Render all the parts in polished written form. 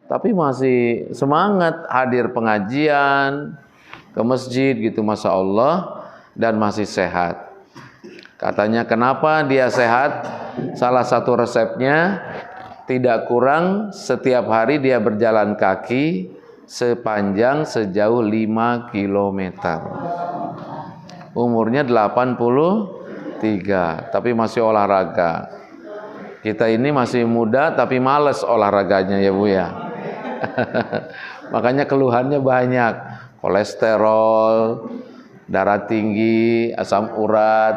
tapi masih semangat hadir pengajian, ke masjid gitu, Masya Allah, dan masih sehat. Katanya kenapa dia sehat? Salah satu resepnya, tidak kurang setiap hari dia berjalan kaki sepanjang sejauh 5 kilometer. Umurnya 83, tapi masih olahraga. Kita ini masih muda tapi males olahraganya ya Bu ya. Makanya keluhannya banyak, kolesterol, darah tinggi, asam urat.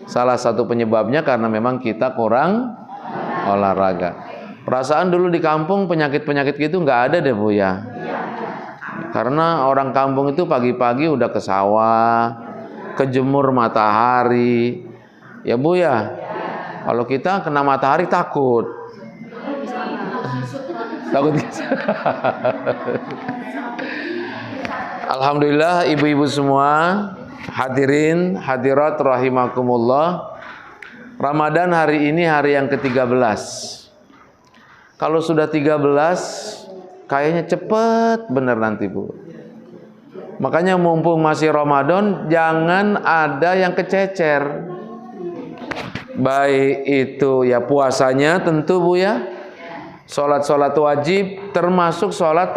Salah satu penyebabnya karena memang kita kurang olahraga. Perasaan dulu di kampung penyakit-penyakit gitu nggak ada deh Bu ya. Karena orang kampung itu pagi-pagi udah ke sawah, kejemur matahari. Ya Bu ya. Kalau kita kena matahari takut. Takut. Alhamdulillah ibu-ibu semua, hadirin, hadirat rahimakumullah. Ramadan hari ini hari yang ke-13. Kalau sudah 13, kayaknya cepet bener nanti Bu. Makanya mumpung masih Ramadan, jangan ada yang kececer. Baik itu ya puasanya tentu Bu ya. Sholat-sholat wajib termasuk sholat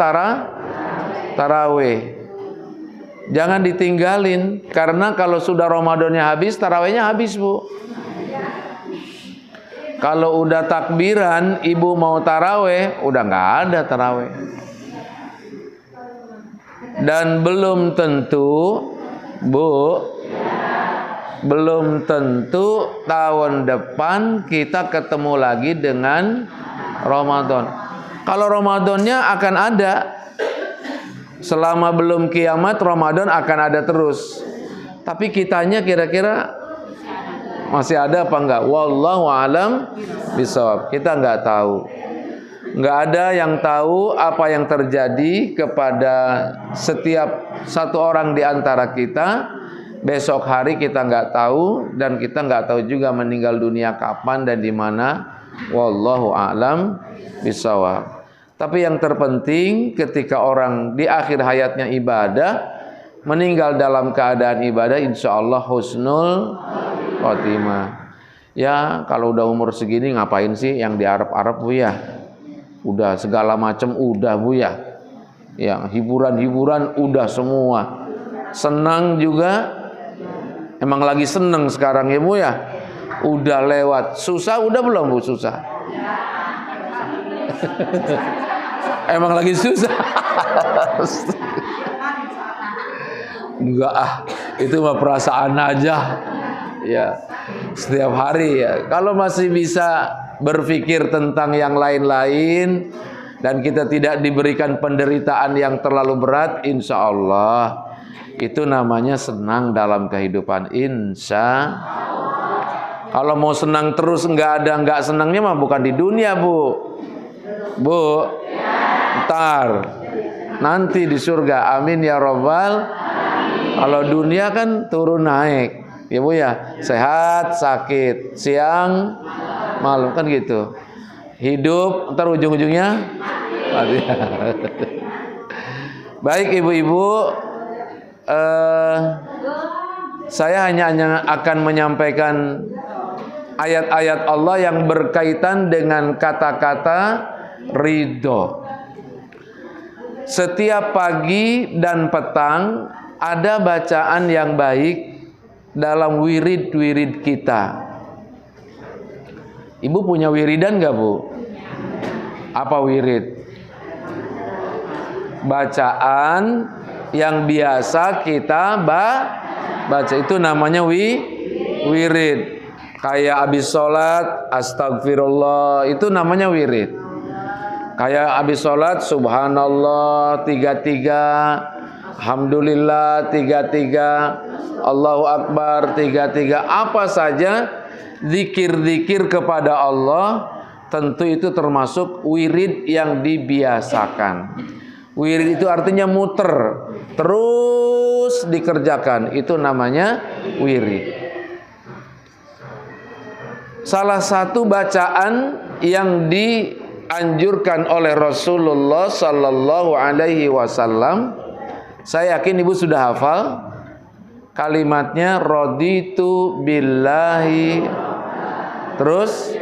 tarawih. Jangan ditinggalin, karena kalau sudah Ramadannya habis, tarawihnya habis Bu. Kalau udah takbiran, ibu mau tarawih, udah nggak ada tarawih. Dan belum tentu, Bu, belum tentu tahun depan kita ketemu lagi dengan Ramadan. Kalau Ramadannya akan ada, selama belum kiamat Ramadan akan ada terus. Tapi kitanya kira-kira masih ada apa enggak? Wallahu a'lam bishawab. Kita enggak tahu. Enggak ada yang tahu apa yang terjadi kepada setiap satu orang di antara kita. Besok hari kita enggak tahu, dan kita enggak tahu juga meninggal dunia kapan dan di mana. Wallahu a'lam bishawab. Tapi yang terpenting ketika orang di akhir hayatnya ibadah, meninggal dalam keadaan ibadah, insya Allah husnul khotimah. Ya kalau udah umur segini ngapain sih yang di Arab-Arab Bu ya? Udah segala macam udah Bu ya. Ya hiburan-hiburan udah semua. Senang juga, emang lagi seneng sekarang ya Bu ya. Udah lewat. Susah udah belum Bu? Susah. Emang lagi susah. Enggak itu mah perasaan aja. Ya, setiap hari ya. Kalau masih bisa berpikir tentang yang lain-lain dan kita tidak diberikan penderitaan yang terlalu berat, insya Allah itu namanya senang dalam kehidupan. Insya Allah. Kalau mau senang terus nggak senangnya mah bukan di dunia Bu. Bu, ntar nanti di surga. Amin ya robbal. Kalau dunia kan turun naik, ya Bu ya, sehat sakit, siang malam kan gitu. Hidup ntar ujung-ujungnya mati. Baik ibu-ibu, saya hanya akan menyampaikan ayat-ayat Allah yang berkaitan dengan kata-kata ridho. Setiap pagi dan petang ada bacaan yang baik dalam wirid-wirid kita. Ibu punya wiridan gak Bu? Apa wirid? Bacaan yang biasa kita baca itu namanya wirid. Kayak habis sholat astagfirullah, itu namanya wirid. Kayak habis sholat subhanallah 33, alhamdulillah 33, Allahu akbar 33. Apa saja zikir-zikir kepada Allah, tentu itu termasuk wirid yang dibiasakan. Wirid itu artinya muter, terus dikerjakan, itu namanya wirid. Salah satu bacaan yang dianjurkan oleh Rasulullah sallallahu alaihi wasallam. Saya yakin ibu sudah hafal kalimatnya, raditu billahi, terus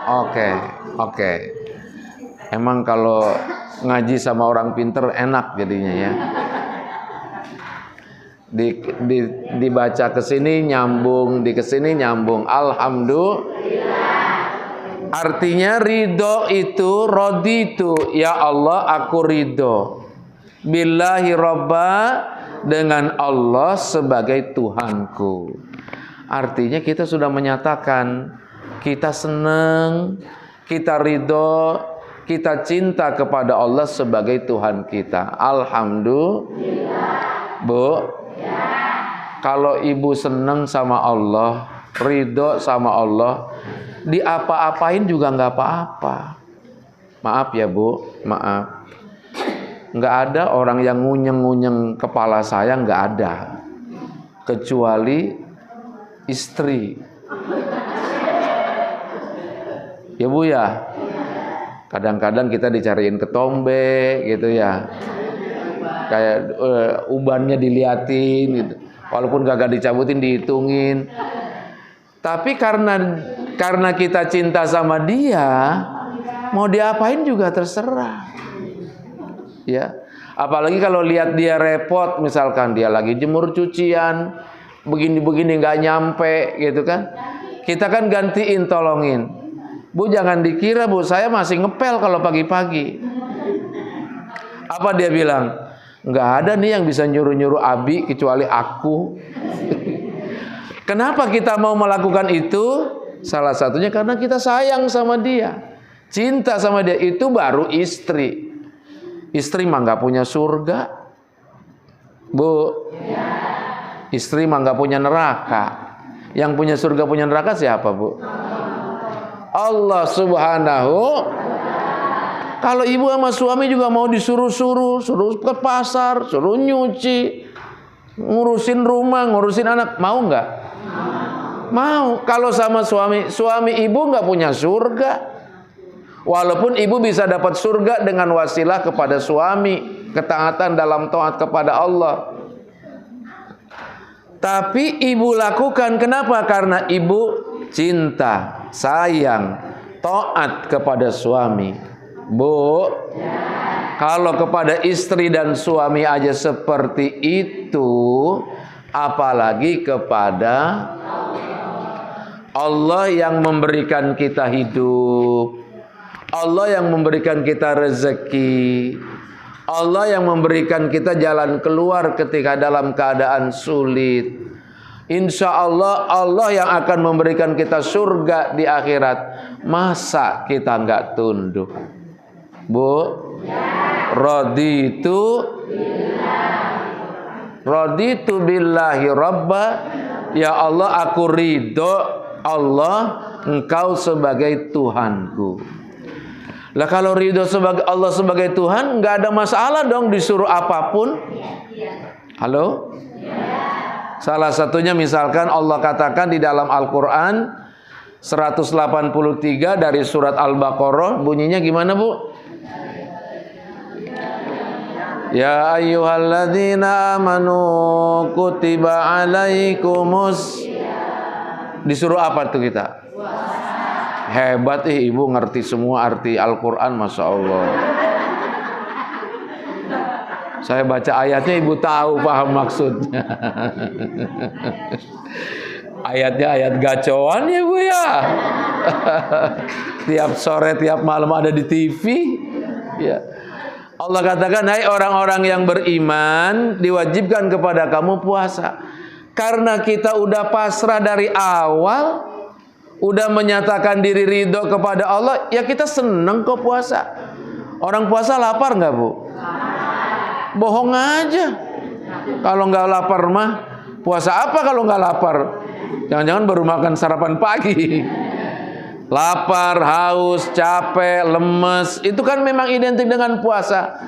oke. Emang kalau ngaji sama orang pinter enak jadinya ya. Dibaca ke sini nyambung, di kesini nyambung. Alhamdulillah. Artinya ridho itu, raditu, ya Allah aku ridho. Billahi robba, dengan Allah sebagai Tuhanku. Artinya kita sudah menyatakan kita senang, kita ridho, kita cinta kepada Allah sebagai Tuhan kita. Alhamdulillah. Bu, kalau ibu senang sama Allah, ridho sama Allah, diapa-apain juga nggak apa-apa. Maaf ya Bu, maaf. Nggak ada orang yang ngunyeng-ngunyeng kepala saya, nggak ada. Kecuali istri. Ya Bu ya. Kadang-kadang kita dicariin ketombe gitu ya. Kayak ubannya diliatin gitu. Walaupun kagak dicabutin, dihitungin. Tapi karena kita cinta sama dia, mau diapain juga terserah. Ya. Apalagi kalau lihat dia repot, misalkan dia lagi jemur cucian, begini-begini nggak nyampe gitu kan. Kita kan gantiin, tolongin. Bu, jangan dikira Bu, saya masih ngepel kalau pagi-pagi. Apa dia bilang? Nggak ada nih yang bisa nyuruh-nyuruh Abi kecuali aku. Kenapa kita mau melakukan itu? Salah satunya karena kita sayang sama dia, cinta sama dia. Itu baru istri. Istri mah nggak punya surga, Bu. Istri mah nggak punya neraka. Yang punya surga, punya neraka siapa, Bu? Allah Subhanahu. Kalau ibu sama suami juga mau disuruh-suruh, suruh ke pasar, suruh nyuci, ngurusin rumah, ngurusin anak, mau nggak? Mau. Kalau sama suami ibu nggak punya surga. Walaupun ibu bisa dapat surga dengan wasilah kepada suami, ketaatan dalam taat kepada Allah. Tapi ibu lakukan, kenapa? Karena ibu cinta, sayang, taat kepada suami. Bu, kalau kepada istri dan suami aja seperti itu, apalagi kepada Allah yang memberikan kita hidup, Allah yang memberikan kita rezeki, Allah yang memberikan kita jalan keluar ketika dalam keadaan sulit. Insya Allah, Allah yang akan memberikan kita surga di akhirat. Masa kita nggak tunduk? Bu, raditu billahi rabba, ya Allah aku ridho Allah, engkau sebagai Tuhanku. Lah kalau ridho sebagai Allah sebagai Tuhan, nggak ada masalah dong disuruh apapun. Halo? Salah satunya misalkan Allah katakan di dalam Al-Quran 183 dari surat Al-Baqarah, bunyinya gimana Bu? Ya ayyuhalladzina amanu kutiba alaikumus. Disuruh apa tuh kita? Hebat ibu ngerti semua arti Al-Quran, Masya Allah. Saya baca ayatnya ibu tahu, paham maksudnya. Ayatnya ayat gacoan ya Bu ya. Tiap sore, tiap malam ada di TV. Ya. Allah katakan, hai orang-orang yang beriman, diwajibkan kepada kamu puasa. Karena kita udah pasrah dari awal, udah menyatakan diri ridho kepada Allah, ya kita seneng kok puasa. Orang puasa lapar nggak Bu? Bohong aja. Kalau nggak lapar mah, puasa apa kalau nggak lapar? Jangan-jangan baru makan sarapan pagi. Lapar, haus, capek, lemes, itu kan memang identik dengan puasa.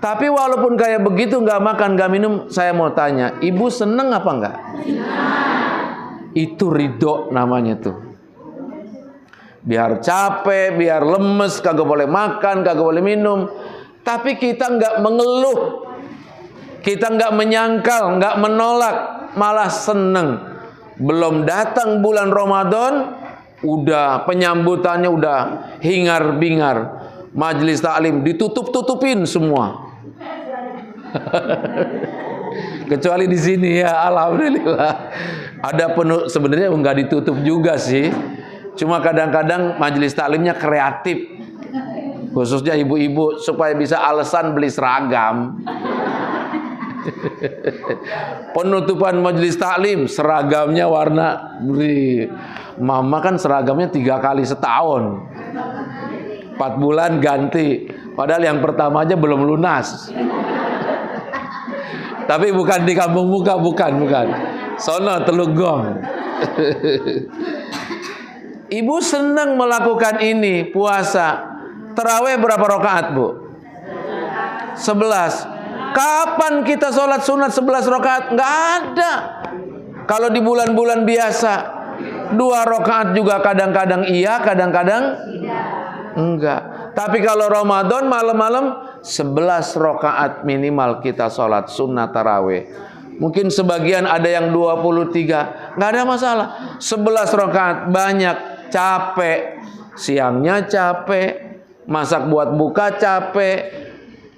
Tapi walaupun kayak begitu, nggak makan, nggak minum, saya mau tanya, ibu seneng apa enggak? Itu ridho namanya tuh. Biar capek, biar lemes, kagak boleh makan, kagak boleh minum, tapi kita nggak mengeluh, kita nggak menyangkal, nggak menolak, malah seneng. Belum datang bulan Ramadan, udah penyambutannya udah hingar-bingar, majelis taklim ditutup-tutupin semua. Kecuali di sini ya, alhamdulillah. Ada penuh, sebenarnya nggak ditutup juga sih. Cuma kadang-kadang majelis taklimnya kreatif. Khususnya ibu-ibu supaya bisa alasan beli seragam. Penutupan majelis taklim, seragamnya warna beri. Mama kan seragamnya 3 kali setahun. 4 bulan ganti. Padahal yang pertama aja belum lunas. Tapi bukan di Kampung Muka, bukan. Sono Telugong. Ibu senang melakukan ini, puasa. Tarawih berapa rakaat, Bu? 11. Kapan kita sholat sunat 11 rakaat? Nggak ada. Kalau di bulan-bulan biasa 2 rakaat juga kadang-kadang iya, kadang-kadang enggak. Tapi kalau Ramadan malam-malam 11 rakaat minimal kita sholat sunat tarawih. Mungkin sebagian ada yang 23, nggak ada masalah. 11 rakaat banyak, capek. Siangnya capek, masak buat buka capek,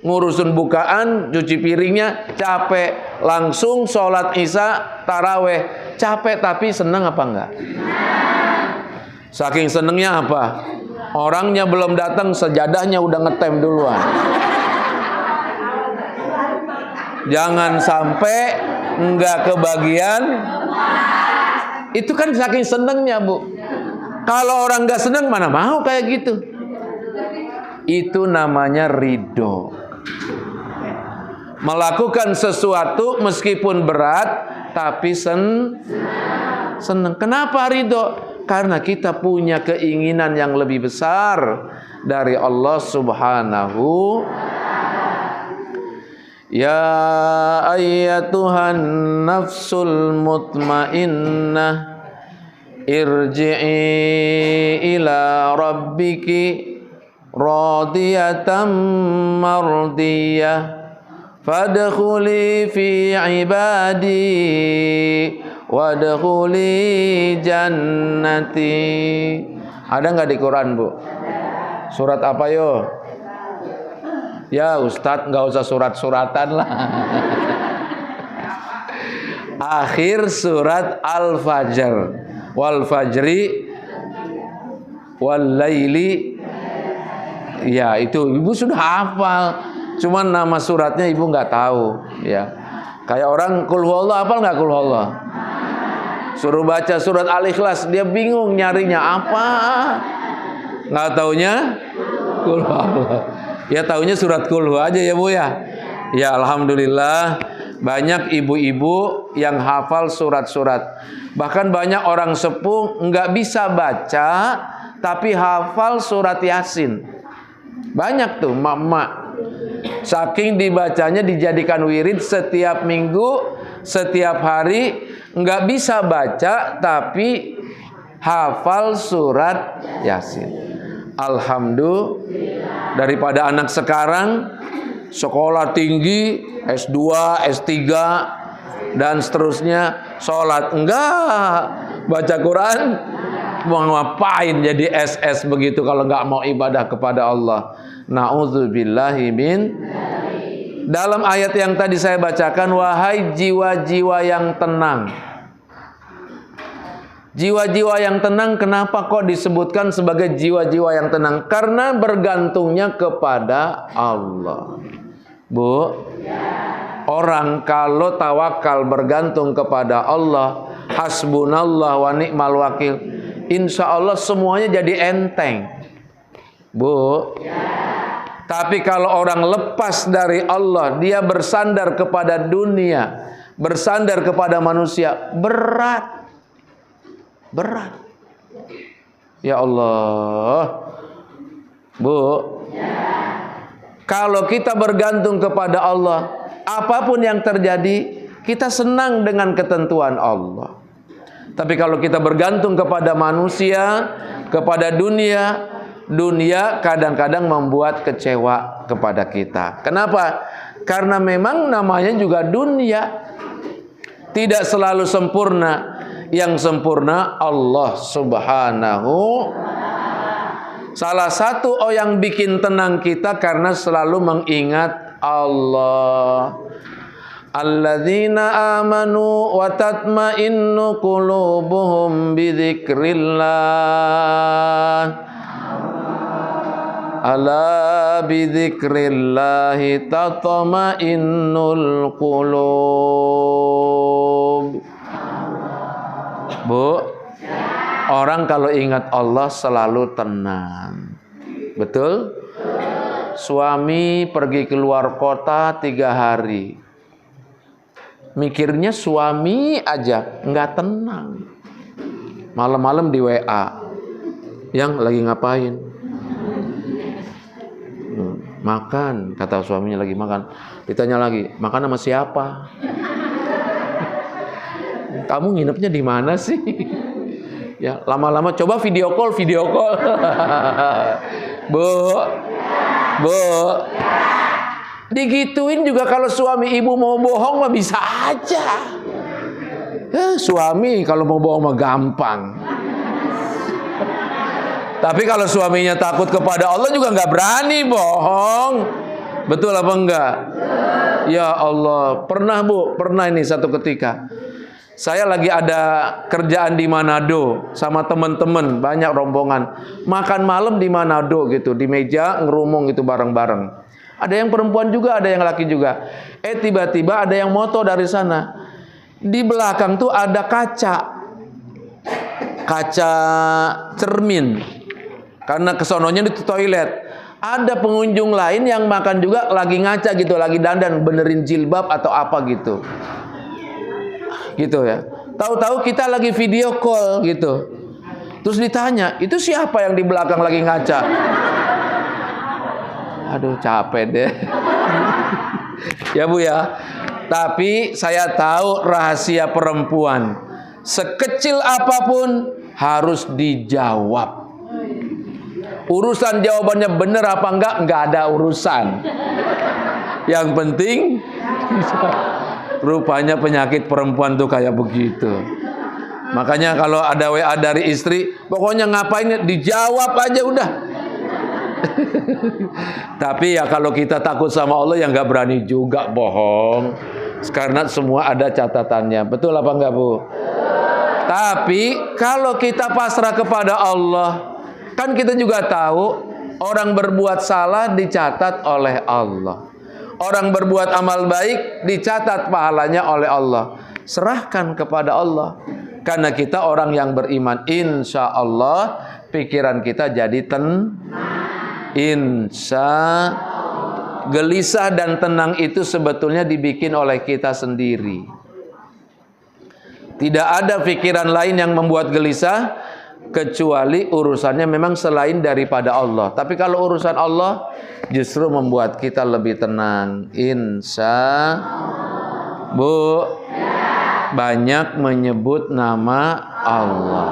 ngurusin bukaan, cuci piringnya capek, langsung sholat isya taraweh capek, tapi senang apa enggak? Saking senengnya apa? Orangnya belum datang, sejadahnya udah ngetem duluan. Jangan sampai enggak kebagian. Itu kan saking senengnya, Bu. Kalau orang enggak seneng, mana mau kayak gitu. Itu namanya ridho. Melakukan sesuatu meskipun berat, tapi senang. Kenapa ridho? Karena kita punya keinginan yang lebih besar dari Allah Subhanahu. Ya ayyatuhan nafsul mutmainnah, irji'i ila rabbiki radiyatan mardiyah, fadkhuli fi ibadi wadkhuli jannati. Ada nggak di Quran, Bu? Surat apa yo? Ya Ustadz, nggak usah surat-suratan lah. Akhir surat Al-Fajr. Wal fajri wal laili. Ya itu ibu sudah hafal. Cuman nama suratnya ibu nggak tahu. Ya, kayak orang Qul huwallah, hafal nggak Qul huwallah? Suruh baca surat Al-Ikhlas, dia bingung nyarinya apa. Nggak taunya Qul huwallah. Ya taunya surat Qul huwallah aja ya, Bu ya. Ya alhamdulillah banyak ibu-ibu yang hafal surat-surat. Bahkan banyak orang sepuh nggak bisa baca tapi hafal surat Yasin. Banyak tuh mak-mak. Saking dibacanya dijadikan wirid setiap minggu, setiap hari, nggak bisa baca tapi hafal surat Yasin. Alhamdulillah. Daripada anak sekarang sekolah tinggi, S2, S3 dan seterusnya, sholat enggak, baca Quran mau ngapain jadi SS begitu kalau enggak mau ibadah kepada Allah. Na'udzubillahi min. Dalam ayat yang tadi saya bacakan, wahai jiwa-jiwa yang tenang. Jiwa-jiwa yang tenang, kenapa kok disebutkan sebagai jiwa-jiwa yang tenang? Karena bergantungnya kepada Allah. Bu, orang kalau tawakal bergantung kepada Allah, hasbunallah wa ni'mal wakil, insya Allah semuanya jadi enteng. Bu, tapi kalau orang lepas dari Allah, dia bersandar kepada dunia, bersandar kepada manusia, berat. Ya Allah. Bu, kalau kita bergantung kepada Allah, apapun yang terjadi, kita senang dengan ketentuan Allah. Tapi kalau kita bergantung kepada manusia, kepada dunia, dunia kadang-kadang membuat kecewa kepada kita. Kenapa? Karena memang namanya juga dunia, tidak selalu sempurna. Yang sempurna Allah Subhanahu. Salah satu yang bikin tenang kita karena selalu mengingat Allah. Alladzina amanu wa tatma'innu qulubuhum bidzikrillah. Ala bidzikrillahi tatma'innul qulub. Bu, orang kalau ingat Allah selalu tenang. Betul? Suami pergi keluar kota 3 hari. Mikirnya suami aja, nggak tenang. Malam-malam di WA. Yang lagi ngapain? Makan, kata suaminya lagi makan. Ditanya lagi, makan sama siapa? Kamu nginepnya di mana sih? Ya, lama-lama coba video call. Bu, digituin juga kalau suami ibu mau bohong mah bisa aja. Suami kalau mau bohong mah gampang. Tapi kalau suaminya takut kepada Allah juga nggak berani bohong. Betul apa enggak? Ya Allah, pernah ini satu ketika. Saya lagi ada kerjaan di Manado sama teman-teman, banyak rombongan. Makan malam di Manado gitu, di meja ngerumung gitu bareng-bareng. Ada yang perempuan juga, ada yang laki juga. Tiba-tiba ada yang moto dari sana. Di belakang tuh ada kaca cermin. Karena kesononya di toilet. Ada pengunjung lain yang makan juga lagi ngaca gitu, lagi dandan, benerin jilbab atau apa gitu. Gitu ya. Tahu-tahu kita lagi video call gitu. Terus ditanya, itu siapa yang di belakang lagi ngaca? Aduh, capek deh. Ya Bu ya. Tapi saya tahu rahasia perempuan. Sekecil apapun harus dijawab. Urusan jawabannya benar apa enggak ada urusan. Yang penting rupanya penyakit perempuan tuh kayak begitu. Makanya kalau ada WA dari istri, pokoknya ngapain dijawab aja udah. Tapi ya kalau kita takut sama Allah ya nggak berani juga bohong. Karena semua ada catatannya. Betul apa enggak Bu? Tapi kalau kita pasrah kepada Allah, kan kita juga tahu orang berbuat salah dicatat oleh Allah. Orang berbuat amal baik dicatat pahalanya oleh Allah. Serahkan kepada Allah. Karena kita orang yang beriman, insya Allah pikiran kita jadi gelisah dan tenang itu sebetulnya dibikin oleh kita sendiri. Tidak ada pikiran lain yang membuat gelisah kecuali urusannya memang selain daripada Allah. Tapi kalau urusan Allah justru membuat kita lebih tenang. Bu, banyak menyebut nama Allah.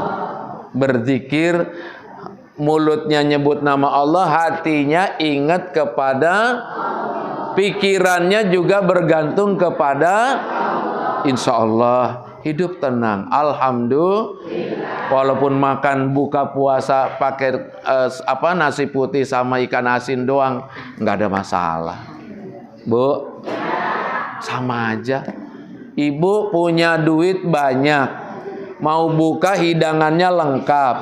Berzikir, mulutnya nyebut nama Allah, hatinya ingat kepada, pikirannya juga bergantung kepada. Insya Allah hidup tenang. Alhamdulillah. Walaupun makan buka puasa pakai nasi putih sama ikan asin doang, nggak ada masalah. Bu, sama aja. Ibu punya duit banyak, mau buka hidangannya lengkap.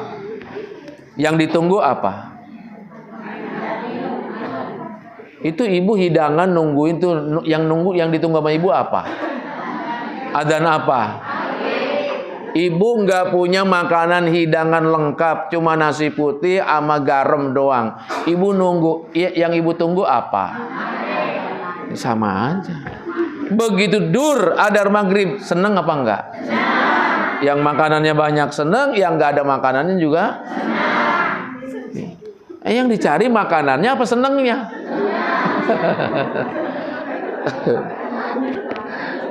Yang ditunggu apa? Itu ibu hidangan nungguin tuh, yang ditunggu sama ibu apa? Adzan apa? Ibu nggak punya makanan hidangan lengkap, cuma nasi putih sama garam doang. Ibu nunggu, yang ibu tunggu apa? Sama aja. Begitu adar maghrib, seneng apa enggak? Yang makanannya banyak seneng, yang nggak ada makanannya juga. Yang dicari makanannya apa senengnya?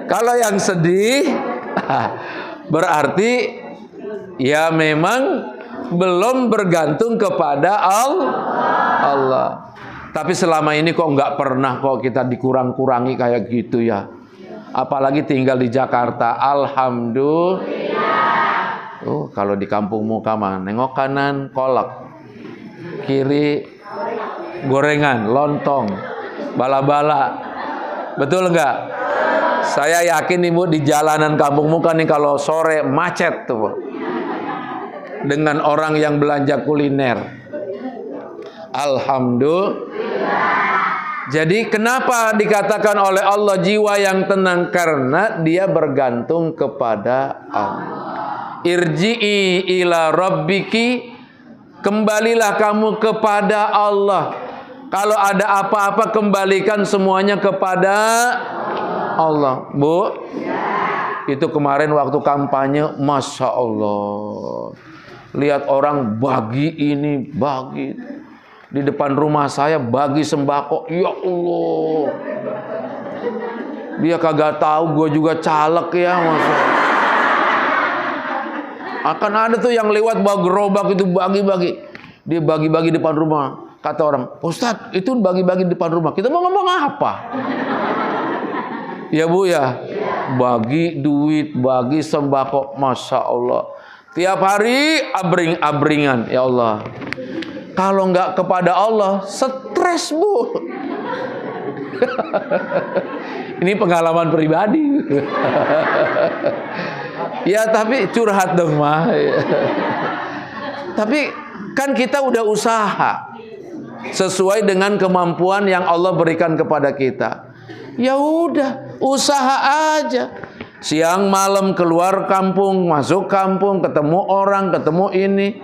Kalau yang sedih berarti Ya memang belum bergantung kepada Allah. Tapi selama ini kok nggak pernah kok kita dikurang-kurangi kayak gitu ya. Apalagi tinggal di Jakarta. Alhamdulillah. Kalau di kampung muka mah nengok kanan kolak, kiri gorengan, lontong, bala-bala. Betul nggak? Saya yakin ibu di jalanan kampung muka nih kalau sore macet tuh dengan orang yang belanja kuliner. Alhamdulillah. Jadi kenapa dikatakan oleh Allah jiwa yang tenang? Karena dia bergantung kepada Allah. Irji'i ila rabbiki, kembalilah kamu kepada Allah. Kalau ada apa-apa kembalikan semuanya kepada Allah. Bu, itu kemarin waktu kampanye, Masya Allah, lihat orang bagi ini, bagi di depan rumah saya, bagi sembako. Ya Allah, dia kagak tahu gue juga caleg ya, Masya Allah. Akan ada tuh yang lewat bawa gerobak itu bagi-bagi. Dia bagi-bagi depan rumah. Kata orang, Ustadz itu bagi-bagi depan rumah. Kita mau ngomong apa? Ya Bu ya, bagi duit, bagi sembako. Masya Allah, tiap hari abring-abringan. Ya Allah, kalau nggak kepada Allah, stres Bu. Ini pengalaman pribadi. Ya tapi curhat dong mah. Tapi kan kita udah usaha sesuai dengan kemampuan yang Allah berikan kepada kita. Ya udah, usaha aja. Siang malam keluar kampung, masuk kampung, ketemu orang, ketemu ini.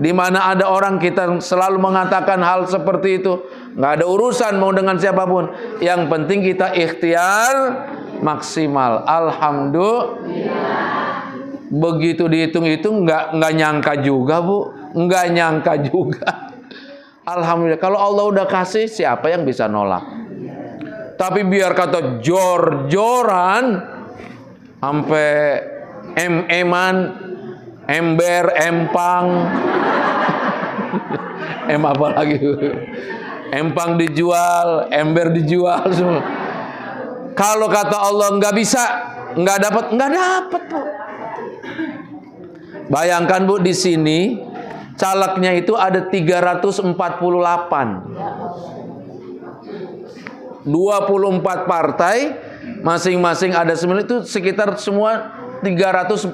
Di mana ada orang kita selalu mengatakan hal seperti itu. Nggak ada urusan mau dengan siapapun. Yang penting kita ikhtiar maksimal. Alhamdulillah. Begitu dihitung-hitung nggak nyangka juga Bu. Nggak nyangka juga. Alhamdulillah. Kalau Allah udah kasih, siapa yang bisa nolak? Tapi biar kata jor-joran, sampai em-eman, ember, empang, apa lagi? Empang dijual, ember dijual semua. Kalau kata Allah nggak bisa, nggak dapat Bu. Bayangkan Bu, di sini calegnya itu ada 348. 24 partai, masing-masing ada 9, itu sekitar semua 348.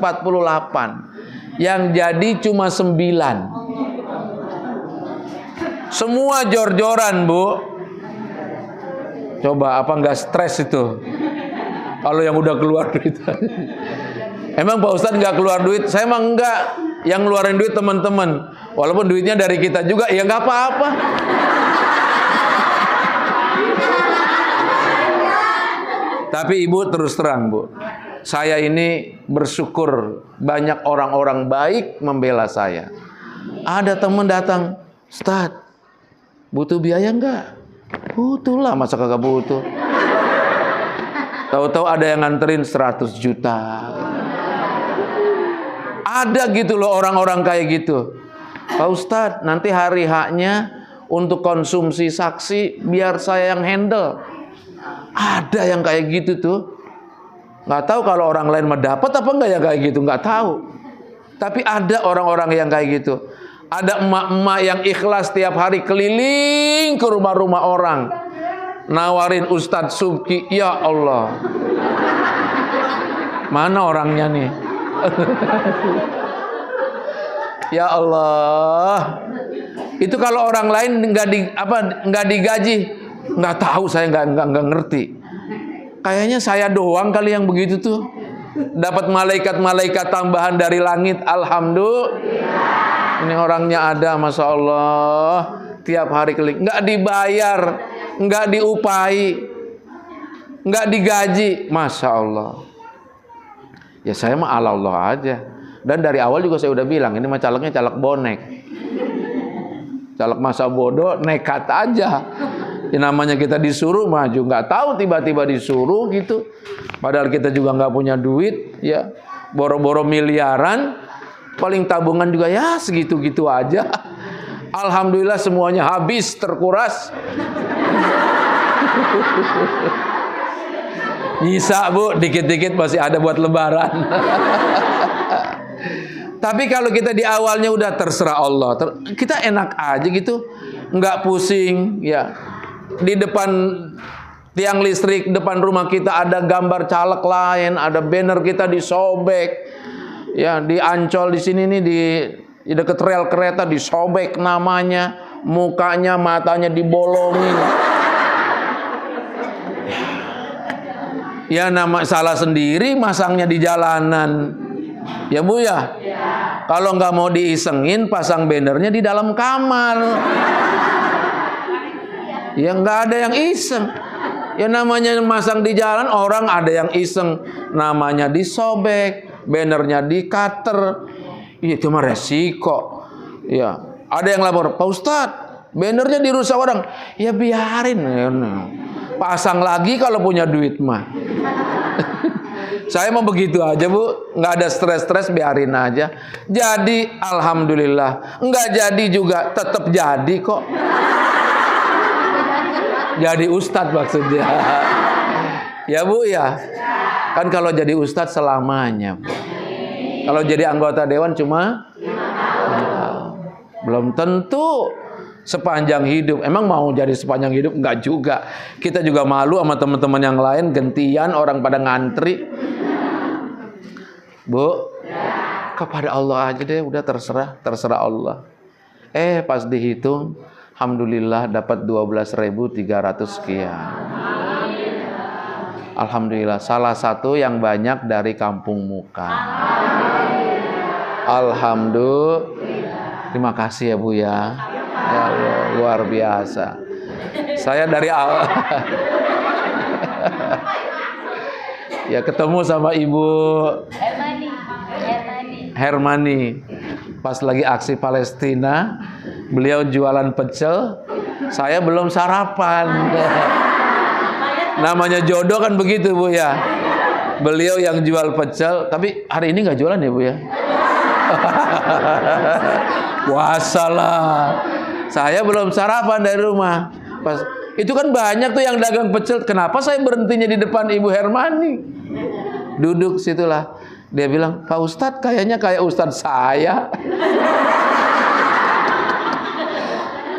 Yang jadi cuma 9. Semua jor-joran Bu. Coba apa nggak stres itu? Kalau yang udah keluar duit. Emang Pak Ustadz nggak keluar duit? Saya emang enggak. Yang ngeluarin duit teman-teman. Walaupun duitnya dari kita juga, ya nggak apa-apa. Tapi Ibu terus terang Bu, saya ini bersyukur banyak orang-orang baik membela saya. Ada teman datang, Ustadz, butuh biaya nggak? Butuh lah, masa kagak butuh? Tahu-tahu ada yang nganterin 100 juta. Ada gitu loh orang-orang kayak gitu. Pak Ustadz, nanti hari haknya untuk konsumsi saksi biar saya yang handle. Ada yang kayak gitu tuh. Nggak tahu kalau orang lain mendapat apa enggak ya kayak gitu, nggak tahu. Tapi ada orang-orang yang kayak gitu. Ada emak-emak yang ikhlas tiap hari keliling ke rumah-rumah orang, nawarin Ustadz Subki. Ya Allah, mana orangnya nih? Ya Allah, itu kalau orang lain nggak digaji, nggak tahu, saya nggak ngerti. Kayaknya saya doang kali yang begitu tuh. Dapat malaikat-malaikat tambahan dari langit. Alhamdulillah. Ini orangnya ada, Masya Allah. Tiap hari keliling, nggak dibayar, nggak diupahi, nggak digaji, Masya Allah. Ya saya mah ala Allah aja. Dan dari awal juga saya udah bilang, ini mah calegnya caleg bonek. Caleg masa bodoh, nekat aja. Ya, namanya kita disuruh maju, nggak tahu tiba-tiba disuruh gitu. Padahal kita juga nggak punya duit, ya boro-boro miliaran. Paling tabungan juga ya segitu-gitu aja. Alhamdulillah semuanya habis, terkuras. Nyisa Bu, dikit-dikit masih ada buat lebaran. Tapi kalau kita di awalnya udah terserah Allah, kita enak aja gitu, nggak pusing ya. Di depan tiang listrik depan rumah kita ada gambar caleg lain, ada banner kita disobek, ya di Ancol di sini nih di dekat rel kereta disobek namanya, mukanya, matanya dibolongin. Ya nama salah sendiri masangnya di jalanan. Ya Bu ya. Kalau nggak mau diisengin, pasang bannernya di dalam kamar. Ya nggak ada yang iseng. Ya namanya masang di jalan, orang ada yang iseng, namanya disobek, bannernya di-cutter. Itu mah resiko. Ya, ada yang lapor, Pak Ustadz, bannernya dirusak orang. Ya biarin. Pasang lagi kalau punya duit mah. Saya mau begitu aja Bu, nggak ada stres-stres, biarin aja. Jadi alhamdulillah, nggak jadi juga tetap jadi kok. Jadi ustadz maksudnya. Ya Bu ya. Kan kalau jadi ustadz selamanya Bu. Kalau jadi anggota dewan cuma belum tentu sepanjang hidup. Emang mau jadi sepanjang hidup? Enggak juga. Kita juga malu sama teman-teman yang lain, gantian orang pada ngantri. Bu, kepada Allah aja deh, udah terserah Allah. Pas dihitung, alhamdulillah dapat 12.300 sekian. Alhamdulillah, salah satu yang banyak dari Kampung Muka. Alhamdulillah. Terima kasih ya Bu ya. Ya Allah, luar biasa. Saya dari awal ya ketemu sama Ibu Hermani pas lagi aksi Palestina, beliau jualan pecel, saya belum sarapan. Namanya jodoh kan begitu Bu ya. Beliau yang jual pecel, tapi hari ini nggak jualan ya Bu ya. Puasa lah. Saya belum sarapan dari rumah. Pas itu kan banyak tuh yang dagang pecel. Kenapa saya berhentinya di depan Ibu Hermani? Duduk situlah. Dia bilang, Pak Ustadz kayaknya kayak Ustadz saya.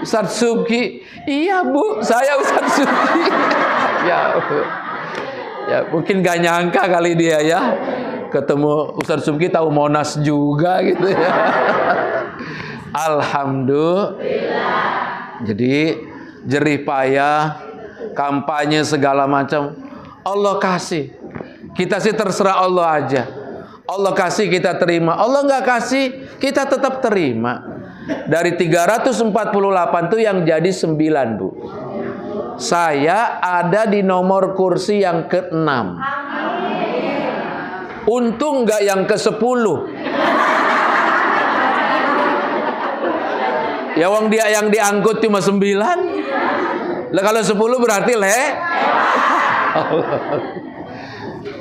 Ustadz Subki. Iya Bu, saya Ustadz Subki. Ya mungkin gak nyangka kali dia ya. Ketemu Ustadz Subki tahu Monas juga gitu ya. Alhamdulillah. Jadi jerih payah, kampanye segala macam, Allah kasih. Kita sih terserah Allah aja. Allah kasih kita terima. Allah nggak kasih kita tetap terima. Dari 348 tuh yang jadi 9 Bu. Saya ada di nomor kursi yang ke-6. Untung nggak yang ke-10. Ya wong dia yang diangkut cuma 9. Lah kalau 10 berarti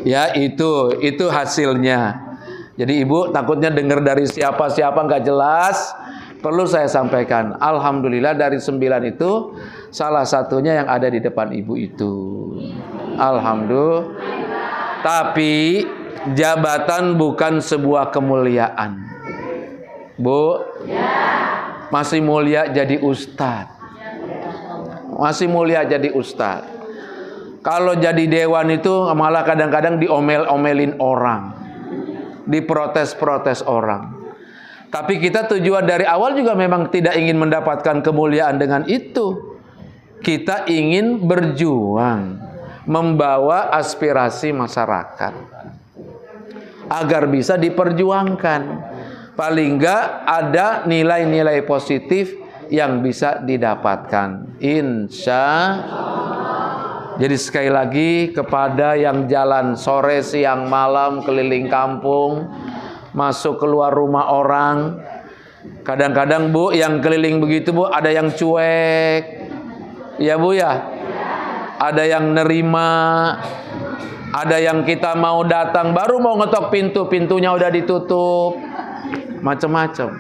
Ya itu hasilnya. Jadi Ibu takutnya dengar dari siapa-siapa nggak jelas. Perlu saya sampaikan, alhamdulillah dari 9 itu salah satunya yang ada di depan Ibu itu. Alhamdulillah. Tapi jabatan bukan sebuah kemuliaan. Bu, masih mulia jadi ustadz. Masih mulia jadi ustadz. Kalau jadi dewan itu malah kadang-kadang diomel-omelin orang, diprotes-protes orang. Tapi kita tujuan dari awal juga memang tidak ingin mendapatkan kemuliaan dengan itu. Kita ingin berjuang, membawa aspirasi masyarakat agar bisa diperjuangkan. Paling enggak ada nilai-nilai positif yang bisa didapatkan. Insya Allah. Jadi sekali lagi kepada yang jalan sore, siang, malam, keliling kampung, masuk keluar rumah orang. Kadang-kadang Bu, yang keliling begitu Bu, ada yang cuek. Ya Bu ya. Ada yang nerima. Ada yang kita mau datang baru mau ngetok pintu, pintunya udah ditutup. macam-macam.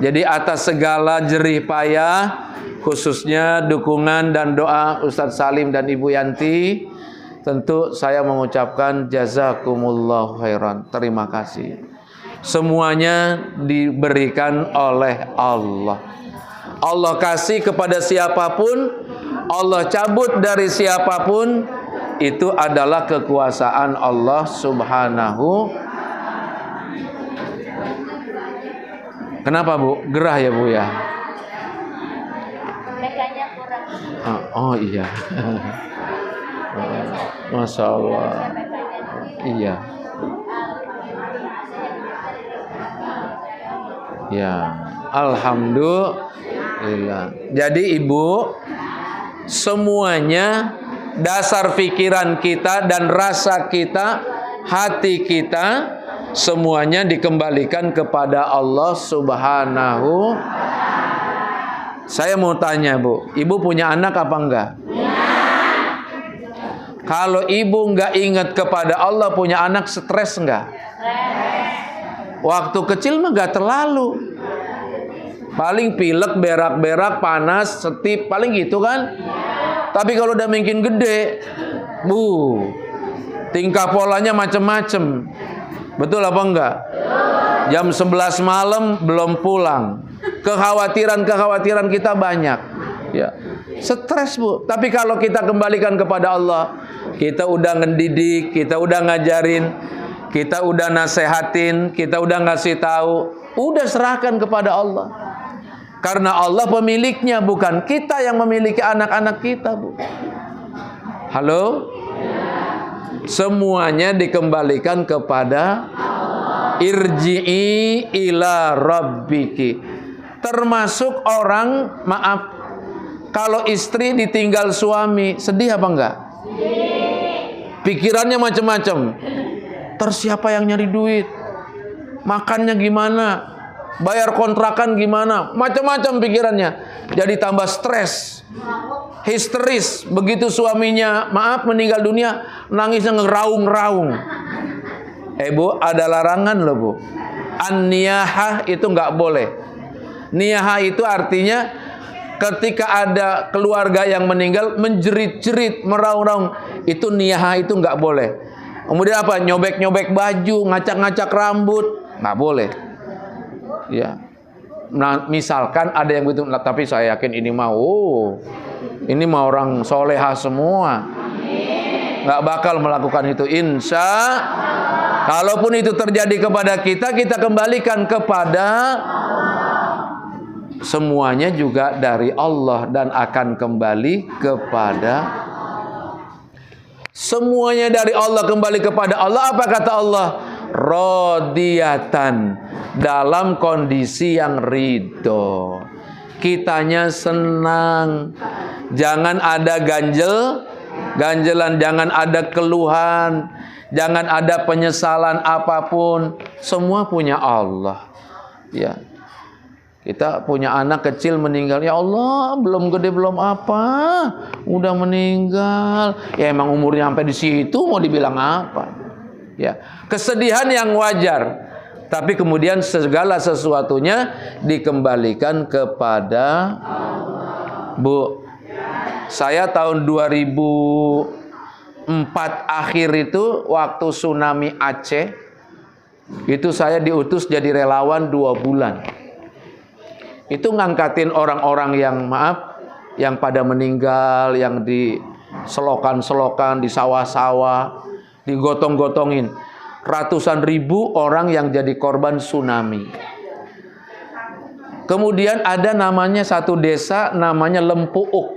Jadi atas segala jerih payah, khususnya dukungan dan doa Ustadz Salim dan Ibu Yanti, tentu saya mengucapkan jazakumullah khairan. Terima kasih. Semuanya diberikan oleh Allah. Allah kasih kepada siapapun, Allah cabut dari siapapun, itu adalah kekuasaan Allah Subhanahu. Kenapa Bu? Gerah ya Bu ya? Meganya kurang. Oh iya. Masya Allah. Iya. Ya. Alhamdulillah. Jadi Ibu, semuanya dasar pikiran kita dan rasa kita, hati kita, semuanya dikembalikan kepada Allah Subhanahu. Saya mau tanya Bu, Ibu punya anak apa enggak? Kalau Ibu enggak ingat kepada Allah, punya anak stres enggak? Waktu kecil mah enggak terlalu. Paling pilek, berak-berak, panas, setip, paling gitu kan? Tapi kalau udah makin gede, tingkah polanya macem-macem. Betul apa enggak? Jam 11 malam belum pulang. Kekhawatiran kita banyak. Ya. Stres Bu. Tapi kalau kita kembalikan kepada Allah, kita udah ngendidik, kita udah ngajarin, kita udah nasehatin, kita udah ngasih tahu, udah serahkan kepada Allah. Karena Allah pemiliknya, bukan kita yang memiliki anak-anak kita Bu. Halo? Semuanya dikembalikan kepada irji'i ila rabbiki. Termasuk orang, maaf, kalau istri ditinggal suami, sedih apa enggak? Pikirannya macam-macam. Terus siapa yang nyari duit? Makannya gimana? Bayar kontrakan gimana? Macam-macam pikirannya. Jadi tambah stres, histeris. Begitu suaminya, maaf, meninggal dunia, nangisnya ngeraung-raung. Bu, ada larangan loh Bu. An-niyahah itu nggak boleh. Niyahah itu artinya ketika ada keluarga yang meninggal menjerit-jerit, meraung-raung, itu niyahah itu nggak boleh. Kemudian apa? Nyobek-nyobek baju, ngacak-ngacak rambut, nggak boleh. Ya. Nah, misalkan ada yang begitu, tapi saya yakin ini mau orang soleha semua. Nggak bakal melakukan itu, insya. Kalaupun itu terjadi kepada kita, kita kembalikan kepada semuanya juga dari Allah dan akan kembali kepada semuanya dari Allah, kembali kepada Allah. Apa kata Allah? Radiyatan, dalam kondisi yang ridho. Kitanya senang. Jangan ada ganjelan, jangan ada keluhan, jangan ada penyesalan apapun. Semua punya Allah. Ya. Kita punya anak kecil meninggal, ya Allah, belum gede belum apa, udah meninggal. Ya emang umurnya sampai di situ, mau dibilang apa? Ya, kesedihan yang wajar. Tapi kemudian segala sesuatunya dikembalikan kepada Allah. Bu, saya tahun 2004 akhir itu waktu tsunami Aceh, itu saya diutus jadi relawan 2 bulan. Itu ngangkatin orang-orang yang maaf, yang pada meninggal, yang di selokan-selokan, di sawah-sawah, digotong-gotongin. Ratusan ribu orang yang jadi korban tsunami. Kemudian ada namanya satu desa namanya Lempuuk.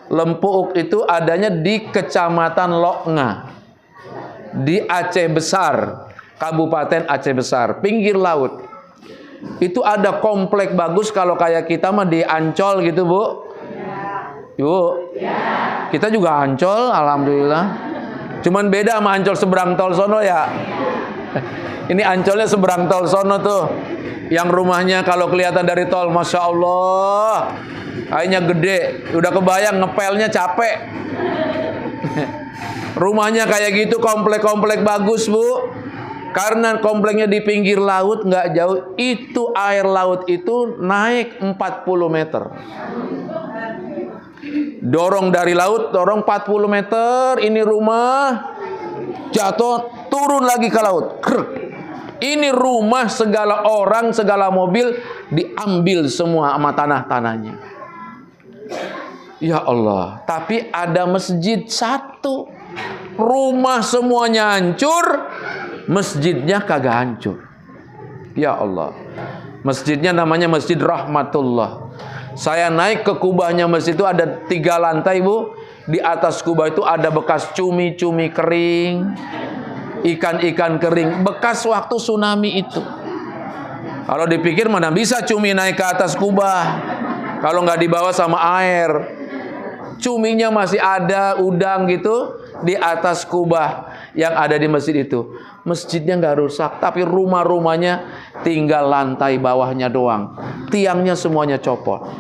Lempuuk itu adanya di Kecamatan Loknga, di Aceh Besar, Kabupaten Aceh Besar, pinggir laut. Itu ada komplek bagus kalau kayak kita mah di Ancol gitu Bu. Bu, kita juga Ancol, alhamdulillah. Cuman beda sama Ancol seberang tol sono ya. Ini Ancolnya seberang tol sono tuh. Yang rumahnya kalau kelihatan dari tol, Masya Allah, kayaknya gede. Udah kebayang ngepelnya capek. Rumahnya kayak gitu, komplek-komplek bagus Bu. Karena kompleknya di pinggir laut, nggak jauh, itu air laut itu naik 40 meter. Dorong dari laut, dorong 40 meter, ini rumah, jatuh, turun lagi ke laut. Ini rumah, segala orang, segala mobil, diambil semua sama tanah-tanahnya. Ya Allah, tapi ada masjid satu. Rumah semuanya hancur, masjidnya kagak hancur. Ya Allah. Masjidnya namanya Masjid Rahmatullah. Saya naik ke kubahnya masjid itu ada 3 lantai, Bu. Di atas kubah itu ada bekas cumi-cumi kering, ikan-ikan kering, bekas waktu tsunami itu. Kalau dipikir mana bisa cumi naik ke atas kubah kalau nggak dibawa sama air. Cuminya masih ada, udang gitu di atas kubah yang ada di masjid itu. Masjidnya nggak rusak, tapi rumah-rumahnya tinggal lantai bawahnya doang. Tiangnya semuanya copot.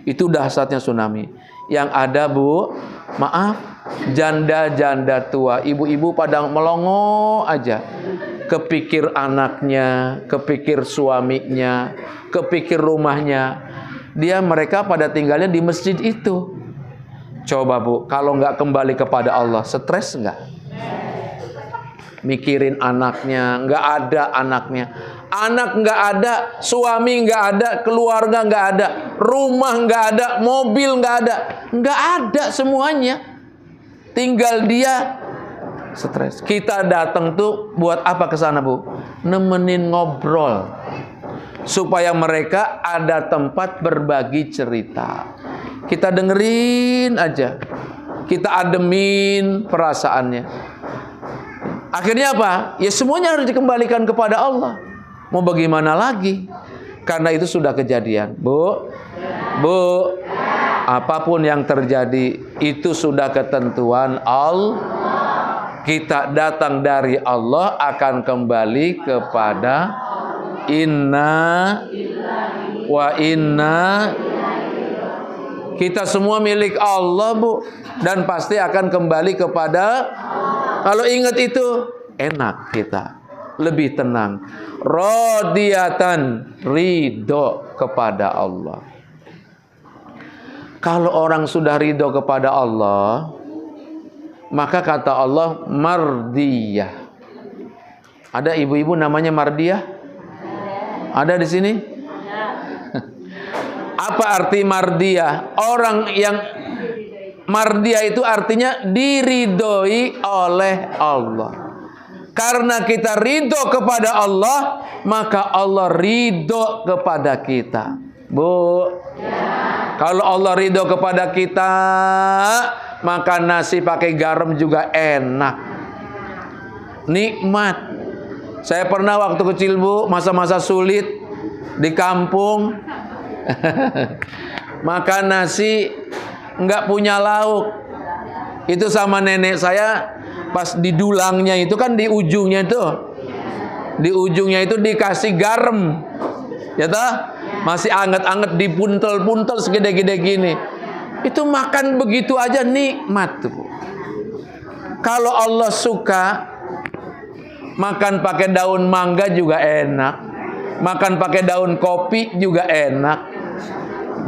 Itu dahsyatnya tsunami. Yang ada, Bu, maaf, janda-janda tua, ibu-ibu pada melongo aja. Kepikir anaknya, kepikir suaminya, kepikir rumahnya. Mereka pada tinggalnya di masjid itu. Coba, Bu, kalau nggak kembali kepada Allah, stres nggak? Mikirin anaknya, nggak ada anaknya. Anak nggak ada, suami nggak ada, keluarga nggak ada, rumah nggak ada, mobil nggak ada semuanya. Tinggal dia stres. Kita datang tuh buat apa ke sana, Bu? Nemenin ngobrol. Supaya mereka ada tempat berbagi cerita. Kita dengerin aja. Kita ademin perasaannya. Akhirnya apa? Ya semuanya harus dikembalikan kepada Allah. Mau bagaimana lagi? Karena itu sudah kejadian. Bu, apapun yang terjadi itu sudah ketentuan Allah. Kita datang dari Allah akan kembali kepada inna wa inna. Kita semua milik Allah, Bu, dan pasti akan kembali kepada. Kalau ingat itu, enak kita, lebih tenang. Radiyatan, ridho kepada Allah. Kalau orang sudah ridho kepada Allah, maka kata Allah mardiyah. Ada ibu-ibu namanya Mardiyah? Ada di sini? Apa arti mardiyah? Orang yang mardiyah itu artinya diridhoi oleh Allah. Karena kita ridho kepada Allah, maka Allah ridho kepada kita. Bu, kalau Allah ridho kepada kita, maka nasi pakai garam juga enak, nikmat. Saya pernah waktu kecil, Bu, masa-masa sulit di kampung, makan nasi nggak punya lauk. Itu sama nenek saya pas di dulangnya itu kan di ujungnya itu dikasih garam, ya toh, masih anget-anget dipuntel-puntel segede-gede gini. Itu makan begitu aja nikmat tuh. Kalau Allah suka, makan pakai daun mangga juga enak, makan pakai daun kopi juga enak,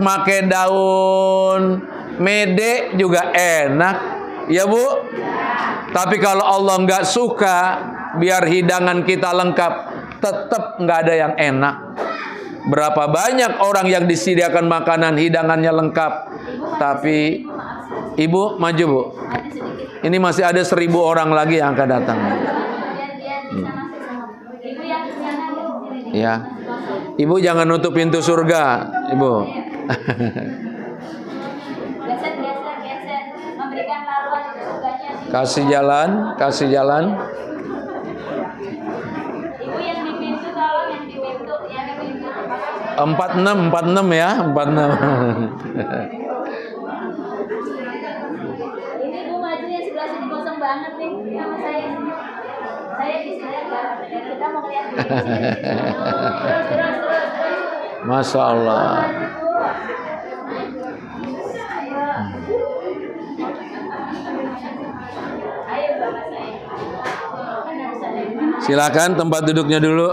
pakai daun mede juga enak, ya Bu. Tapi kalau Allah nggak suka, biar hidangan kita lengkap, tetap nggak ada yang enak. Berapa banyak orang yang disediakan makanan, hidangannya lengkap, tapi Ibu maju, Bu. Ini masih ada 1000 orang lagi yang akan datang. Ya, Ibu jangan nutup pintu surga, Ibu. Kasih jalan. Ibu yang di pintu, tolong yang di pintu. 46 ya, 46. Ini Bu maju yang sebelah sini kosong banget nih sama saya. Saya di sini enggak. Kita mau lihat di sini. Terus. Masya Allah. Ayo Bapak saya. Silakan tempat duduknya dulu.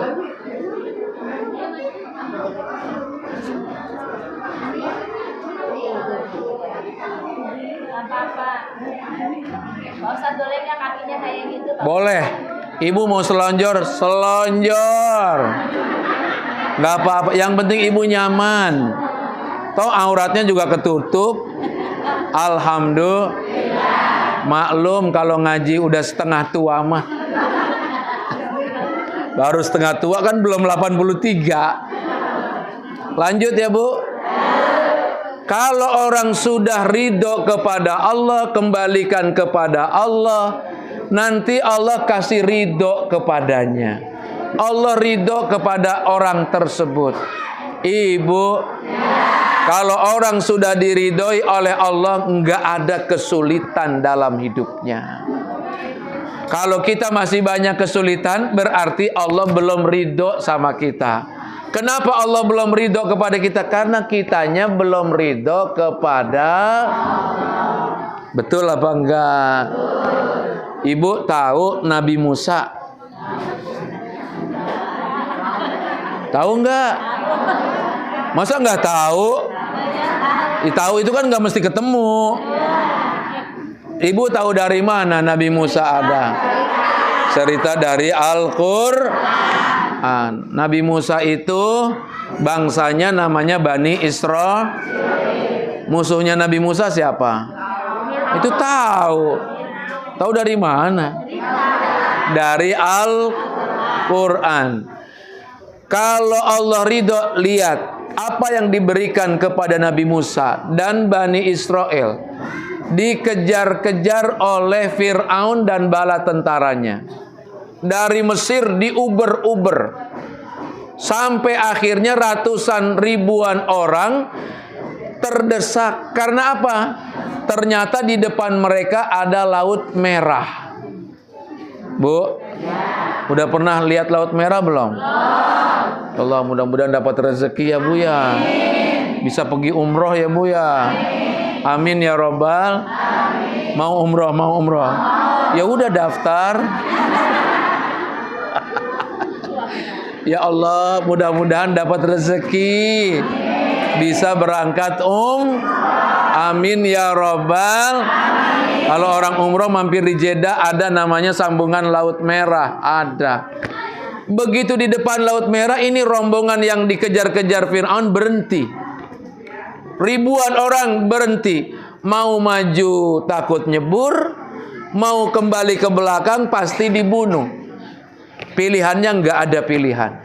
Apa-apa. Pak Ustadz boleh nggak kakinya kayak gitu, Pak? Boleh. Ibu mau selonjor, selonjor. Nggak apa-apa. Yang penting ibu nyaman. Toh auratnya juga ketutup. Alhamdulillah. Maklum kalau ngaji udah setengah tua mah. Baru setengah tua kan belum 83. Lanjut ya Bu. Kalau orang sudah ridho kepada Allah, kembalikan kepada Allah, nanti Allah kasih ridho kepadanya. Allah ridho kepada orang tersebut. Ibu, kalau orang sudah diridhoi oleh Allah, enggak ada kesulitan dalam hidupnya. Kalau kita masih banyak kesulitan, berarti Allah belum ridho sama kita. Kenapa Allah belum ridho kepada kita? Karena kitanya belum ridho kepada Allah. Betul apa enggak? Ibu tahu Nabi Musa? Tahu enggak? Masa enggak tahu? Tahu itu kan enggak mesti ketemu. Ibu tahu dari mana Nabi Musa ada? Cerita dari Al-Qur'an. Nabi Musa itu bangsanya namanya Bani Israil. Musuhnya Nabi Musa siapa? Itu tahu. Tahu dari mana? Dari Al-Qur'an. Kalau Allah ridho, lihat apa yang diberikan kepada Nabi Musa dan Bani Israil. Dikejar-kejar oleh Fir'aun dan bala tentaranya. Dari Mesir diuber-uber. Sampai akhirnya ratusan ribuan orang terdesak. Karena apa? Ternyata di depan mereka ada Laut Merah. Bu, udah pernah lihat Laut Merah belum? Allah, mudah-mudahan dapat rezeki ya Bu ya. Bisa pergi umroh ya Bu ya. Amin ya Robbal. Mau umroh, mau umroh. Ya udah daftar. Ya Allah, mudah-mudahan dapat rezeki. Bisa berangkat Amin ya Robbal. Kalau orang umroh mampir di Jeddah, ada namanya sambungan Laut Merah. Ada. Begitu di depan Laut Merah, ini rombongan yang dikejar-kejar Fir'aun berhenti. Ribuan orang berhenti. Mau maju takut nyebur, mau kembali ke belakang pasti dibunuh. Pilihannya nggak ada pilihan.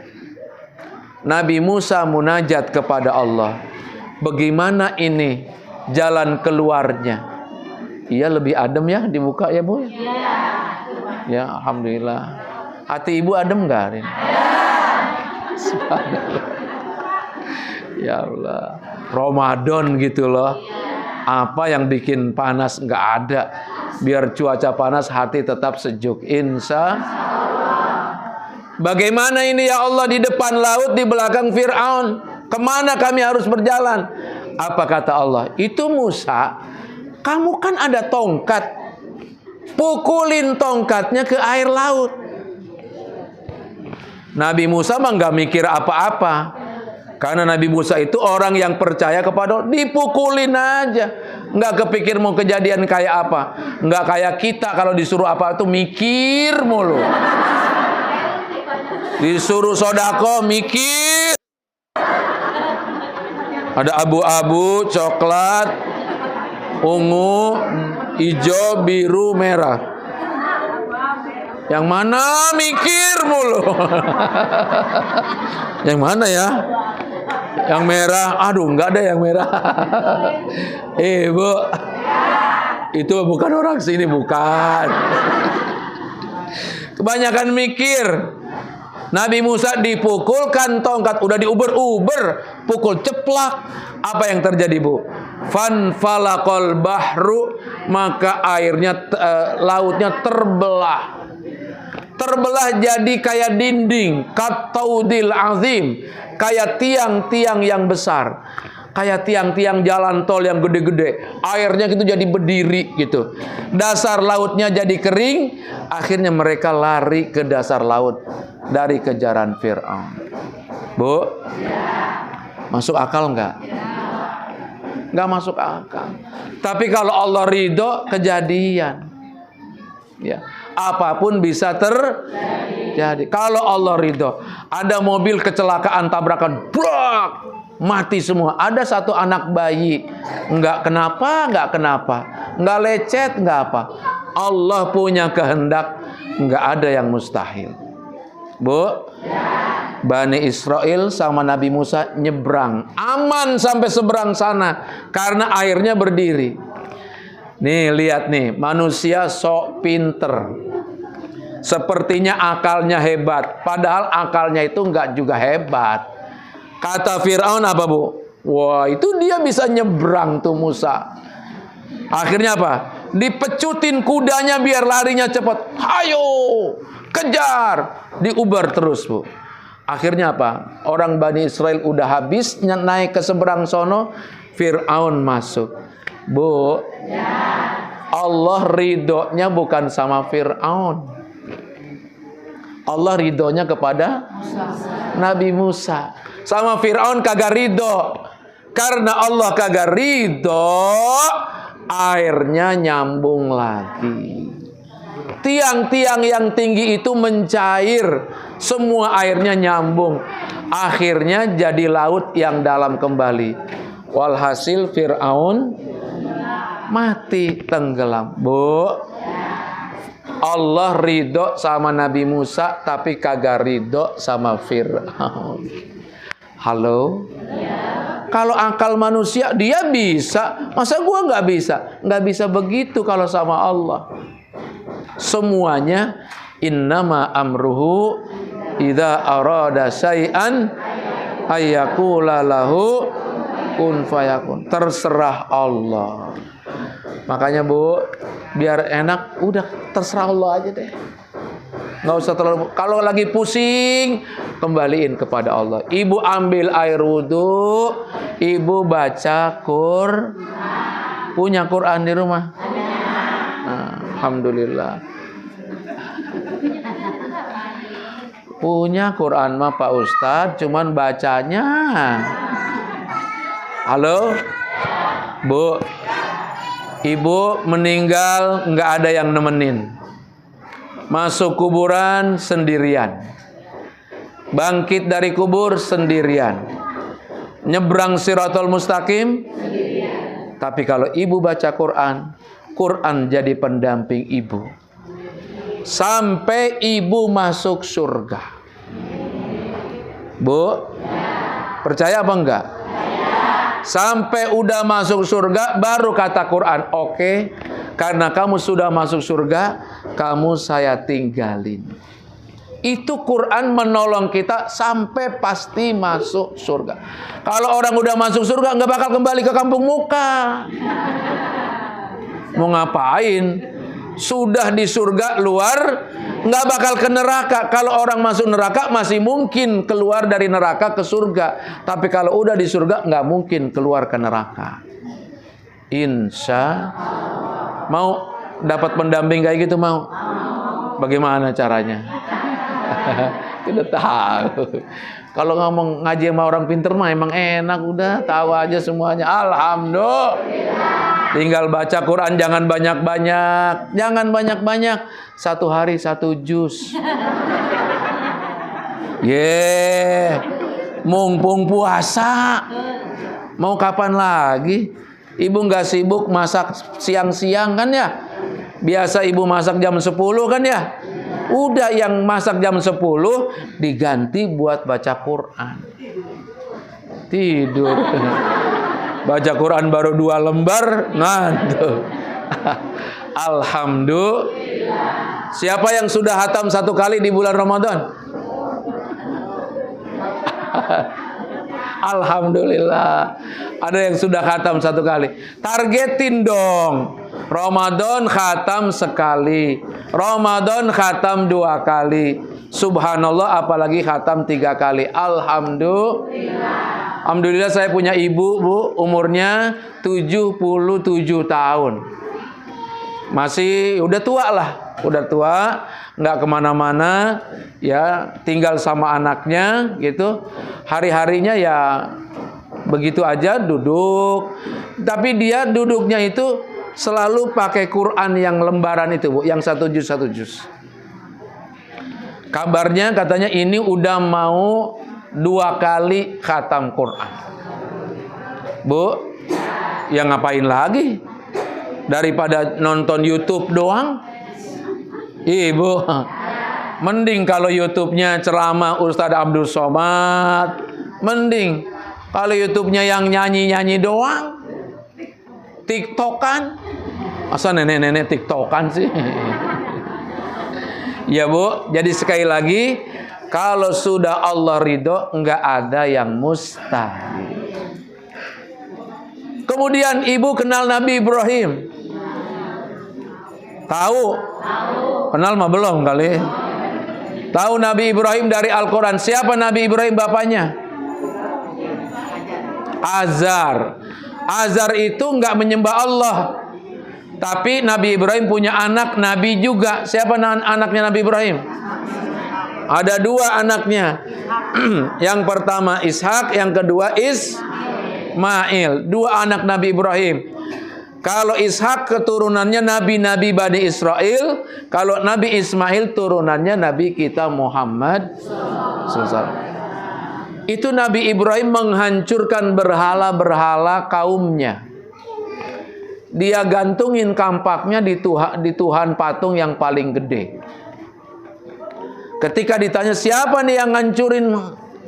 Nabi Musa munajat kepada Allah. Bagaimana ini jalan keluarnya? Iya, lebih adem ya dibuka ya Bu? Ya, alhamdulillah. Hati ibu adem nggak? Ya Allah, Ramadan gitu loh. Apa yang bikin panas nggak ada. Biar cuaca panas, hati tetap sejuk. Insya. Bagaimana ini ya Allah, di depan laut, di belakang Fir'aun. Kemana kami harus berjalan? Apa kata Allah? Itu Musa, kamu kan ada tongkat. Pukulin tongkatnya ke air laut. Nabi Musa mah nggak mikir apa-apa. Karena Nabi Musa itu orang yang percaya kepada Allah. Dipukulin aja. Nggak kepikir mau kejadian kayak apa. Nggak kayak kita kalau disuruh apa itu mikir mulu. Disuruh sodako mikir. Ada abu-abu, coklat, ungu, hijau, biru, merah. Yang mana mikir mulu. Yang mana ya? Yang merah. Aduh, nggak ada yang merah. Bu, itu bukan orang sini, bukan. Kebanyakan mikir. Nabi Musa dipukulkan tongkat, udah diuber-uber, pukul ceplak. Apa yang terjadi Bu? Fanfalaqal bahru, maka airnya lautnya terbelah. Terbelah jadi kayak dinding, kataudil azim, kayak tiang-tiang yang besar. Kayak tiang-tiang jalan tol yang gede-gede. Airnya gitu jadi berdiri gitu. Dasar lautnya jadi kering. Akhirnya mereka lari ke dasar laut dari kejaran Fir'aun. Bu? Masuk akal enggak? Enggak masuk akal. Tapi kalau Allah ridho, kejadian. Ya, apapun bisa terjadi. Kalau Allah ridho, ada mobil kecelakaan tabrakan, brak, mati semua. Ada satu anak bayi, enggak kenapa, enggak lecet, enggak apa. Allah punya kehendak, enggak ada yang mustahil. Bu, Bani Israel sama Nabi Musa nyebrang, aman sampai seberang sana karena airnya berdiri. Nih lihat nih, manusia sok pinter. Sepertinya akalnya hebat, padahal akalnya itu enggak juga hebat. Kata Fir'aun apa, Bu? Wah, itu dia bisa nyebrang tuh Musa. Akhirnya apa? Dipecutin kudanya biar larinya cepat. Ayo, kejar. Diubar terus, Bu. Akhirnya apa? Orang Bani Israel udah habis naik ke seberang sono, Fir'aun masuk. Bu, Allah ridhonya bukan sama Fir'aun. Allah ridhonya kepada Nabi Musa. Sama Fir'aun kagak ridho. Karena Allah kagak ridho, airnya nyambung lagi. Tiang-tiang yang tinggi itu mencair. Semua airnya nyambung. Akhirnya jadi laut yang dalam kembali. Walhasil Fir'aun mati tenggelam. Bu, Allah ridho sama Nabi Musa, tapi kagak ridho sama Fir'aun. Halo? Kalau akal manusia dia bisa, masa gua nggak bisa? Nggak bisa begitu kalau sama Allah. Semuanya innama amruhu idza arada syai'an ayyaqula lahu kun fayakun. Terserah Allah. Makanya Bu, biar enak, udah terserah Allah aja deh. Nggak usah terlalu. Kalau lagi pusing, kembaliin kepada Allah. Ibu ambil air wudhu, ibu baca punya Quran di rumah? Nah, alhamdulillah. Punya Quran mah Pak Ustadz, cuman bacanya. Halo, Bu. Ibu meninggal nggak ada yang nemenin. Masuk kuburan sendirian. Bangkit dari kubur sendirian. Nyebrang Shirathul Mustaqim sendirian. Tapi kalau ibu baca Quran, Quran jadi pendamping ibu. Sampai ibu masuk surga. Bu, percaya apa enggak? Sampai udah masuk surga baru kata Quran, oke, karena kamu sudah masuk surga, kamu saya tinggalin. Itu Quran menolong kita sampai pasti masuk surga. Kalau orang udah masuk surga nggak bakal kembali ke kampung muka. Mau ngapain? Sudah di surga luar, nggak bakal ke neraka. Kalau orang masuk neraka masih mungkin keluar dari neraka ke surga. Tapi kalau udah di surga nggak mungkin keluar ke neraka. Insya mau dapat pendamping kayak gitu mau? Bagaimana caranya? Kita tahu. Kalau ngomong ngaji sama orang pinter mah emang enak, udah tahu aja semuanya. Alhamdulillah. Tinggal baca Quran, jangan banyak-banyak. Jangan banyak-banyak. Satu hari 1 juz. Mumpung puasa. Mau kapan lagi? Ibu nggak sibuk masak siang-siang kan ya? Biasa ibu masak jam 10 kan ya? Udah yang masak jam 10 diganti buat baca Quran. Tidur. Baca Quran baru 2 lembar, ngantuk. Alhamdulillah. Siapa yang sudah hatam 1 kali di bulan Ramadan? Alhamdulillah. Ada yang sudah khatam 1 kali. Targetin dong. Ramadan khatam sekali. Ramadan khatam 2 kali. Subhanallah, apalagi khatam 3 kali. Alhamdulillah. Alhamdulillah saya punya ibu, Bu, umurnya 77 tahun. Masih udah tua lah, udah tua, nggak kemana-mana, ya tinggal sama anaknya gitu. Hari-harinya ya begitu aja duduk. Tapi dia duduknya itu selalu pakai Quran yang lembaran itu, Bu, yang satu juz. Kabarnya katanya ini udah mau 2 kali khatam Quran. Bu, ya ngapain lagi? Daripada nonton YouTube doang. Ibu, mending kalau YouTube-nya ceramah Ustadz Abdul Somad. Mending kalau YouTube-nya yang nyanyi-nyanyi doang. TikTokan. Masa nenek-nenek TikTokan sih? Ya Bu, jadi sekali lagi, kalau sudah Allah ridho, nggak ada yang mustahil. Kemudian ibu kenal Nabi Ibrahim. Tahu? Kenal mah belum kali. Tahu Nabi Ibrahim dari Al-Quran. Siapa Nabi Ibrahim bapaknya? Azar. Azar itu nggak menyembah Allah. Tapi Nabi Ibrahim punya anak Nabi juga. Siapa anaknya Nabi Ibrahim? Ada 2 anaknya. Yang pertama Ishak, yang kedua Ismail. 2 anak Nabi Ibrahim. Kalau Ishak keturunannya Nabi-Nabi Bani Israel. Kalau Nabi Ismail turunannya Nabi kita Muhammad SAW. Itu Nabi Ibrahim menghancurkan berhala-berhala kaumnya. Dia gantungin kampaknya di Tuhan patung yang paling gede. Ketika ditanya siapa nih yang ngancurin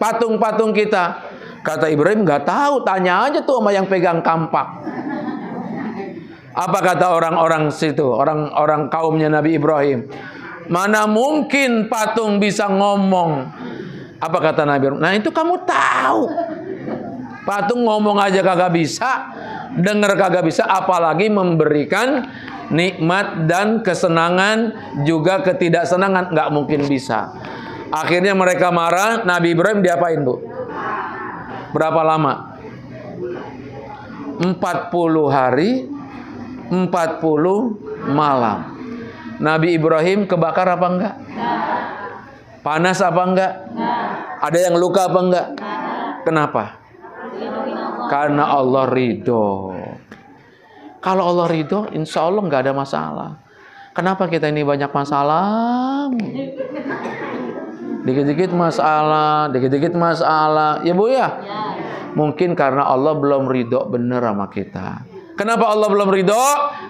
patung-patung kita, kata Ibrahim nggak tahu, tanya aja tuh sama yang pegang kampak. Apa kata orang-orang situ, orang-orang kaumnya Nabi Ibrahim? Mana mungkin patung bisa ngomong? Apa kata Nabi Ibrahim? Nah itu kamu tahu. Patung ngomong aja kagak bisa, dengar kagak bisa, apalagi memberikan nikmat dan kesenangan juga ketidaksenangan, nggak mungkin bisa. Akhirnya mereka marah. Nabi Ibrahim diapain, Bu? Berapa lama? 40 hari 40 malam. Nabi Ibrahim kebakar apa enggak? Panas apa enggak? Ada yang luka apa enggak? Kenapa? Karena Allah ridho. Kalau Allah ridho, insya Allah nggak ada masalah. Kenapa kita ini banyak masalah? Dikit-dikit masalah, dikit-dikit masalah. Ya Bu ya? Mungkin karena Allah belum ridho bener sama kita. Kenapa Allah belum ridho?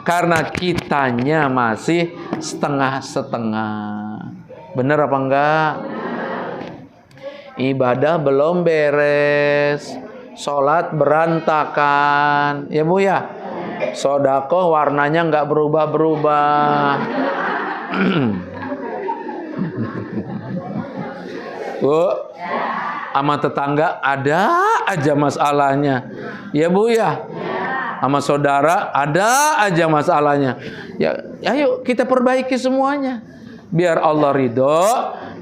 Karena kitanya masih setengah-setengah. Bener apa enggak? Ibadah belum beres. Sholat berantakan. Ya Bu ya? Sodako warnanya nggak berubah-berubah. Bu, sama tetangga ada aja masalahnya. Ya Bu ya? Sama saudara ada aja masalahnya. Ya, ayo kita perbaiki semuanya. Biar Allah ridho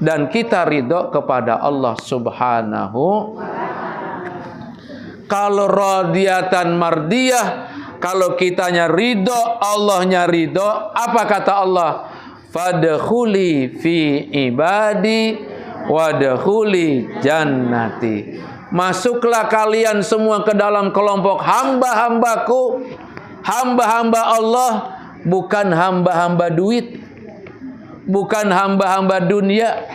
dan kita ridho kepada Allah Subhanahu. Kalau radiyatan mardiyah, kalau kitanya ridho, Allahnya ridho, apa kata Allah? Fadkhuli fi ibadi wadkhuli jannati. Masuklah kalian semua ke dalam kelompok hamba-hambaku. Hamba-hamba Allah, bukan hamba-hamba duit, bukan hamba-hamba dunia.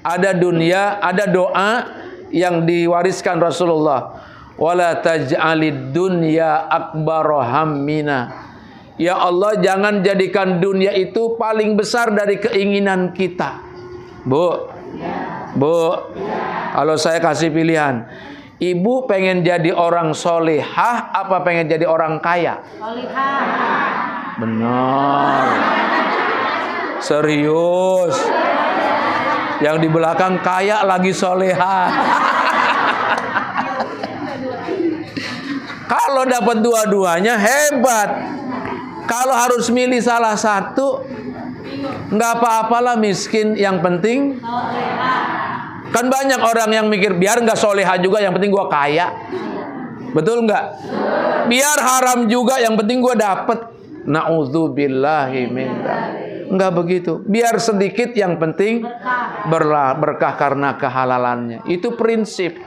Ada dunia, ada doa yang diwariskan Rasulullah. Wala taj'alid dunya akbara hammina. Ya Allah, jangan jadikan dunia itu paling besar dari keinginan kita. Bu, kalau saya kasih pilihan, ibu pengen jadi orang solehah apa pengen jadi orang kaya? Solehah. Benar. Serius. Yang di belakang kaya lagi solehah. Kalau dapat dua-duanya hebat. Kalau harus milih salah satu, nggak apa-apalah miskin, yang penting Kan banyak orang yang mikir biar nggak soleha juga, yang penting gua kaya. Betul nggak? Biar haram juga, yang penting gua dapet. Na'udzubillahi min dzalik. Nggak begitu. Biar sedikit, yang penting berkah karena kehalalannya. Itu prinsip.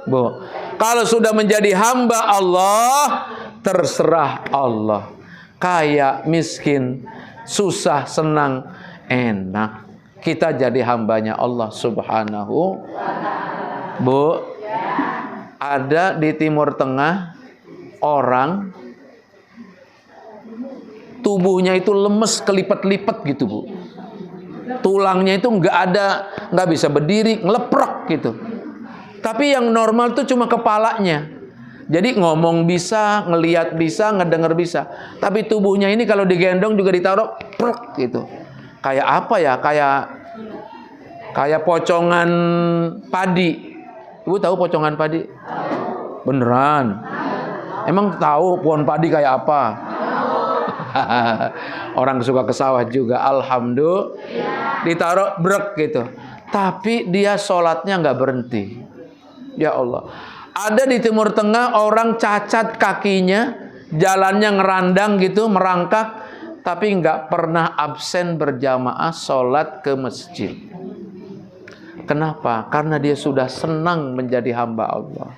Bu, kalau sudah menjadi hamba Allah, terserah Allah. Kaya, miskin, susah, senang, enak. Kita jadi hambanya Allah Subhanahu. Bu, ada di Timur Tengah orang tubuhnya itu lemes, kelipat-lipat gitu, Bu. Tulangnya itu nggak bisa berdiri, ngeleprek gitu. Tapi yang normal tuh cuma kepalanya. Jadi ngomong bisa, ngelihat bisa, ngedenger bisa. Tapi tubuhnya ini kalau digendong juga ditaruh prek gitu. Kayak apa ya? Kayak pocongan padi. Ibu tahu pocongan padi? Beneran? Emang tahu pohon padi kayak apa? Orang suka ke sawah juga. Alhamdulillah. Ditaruh brek gitu. Tapi dia sholatnya nggak berhenti. Ya Allah. Ada di Timur Tengah orang cacat kakinya, jalannya ngerandang gitu, merangkak, tapi nggak pernah absen berjamaah sholat ke masjid. Kenapa? Karena dia sudah senang menjadi hamba Allah.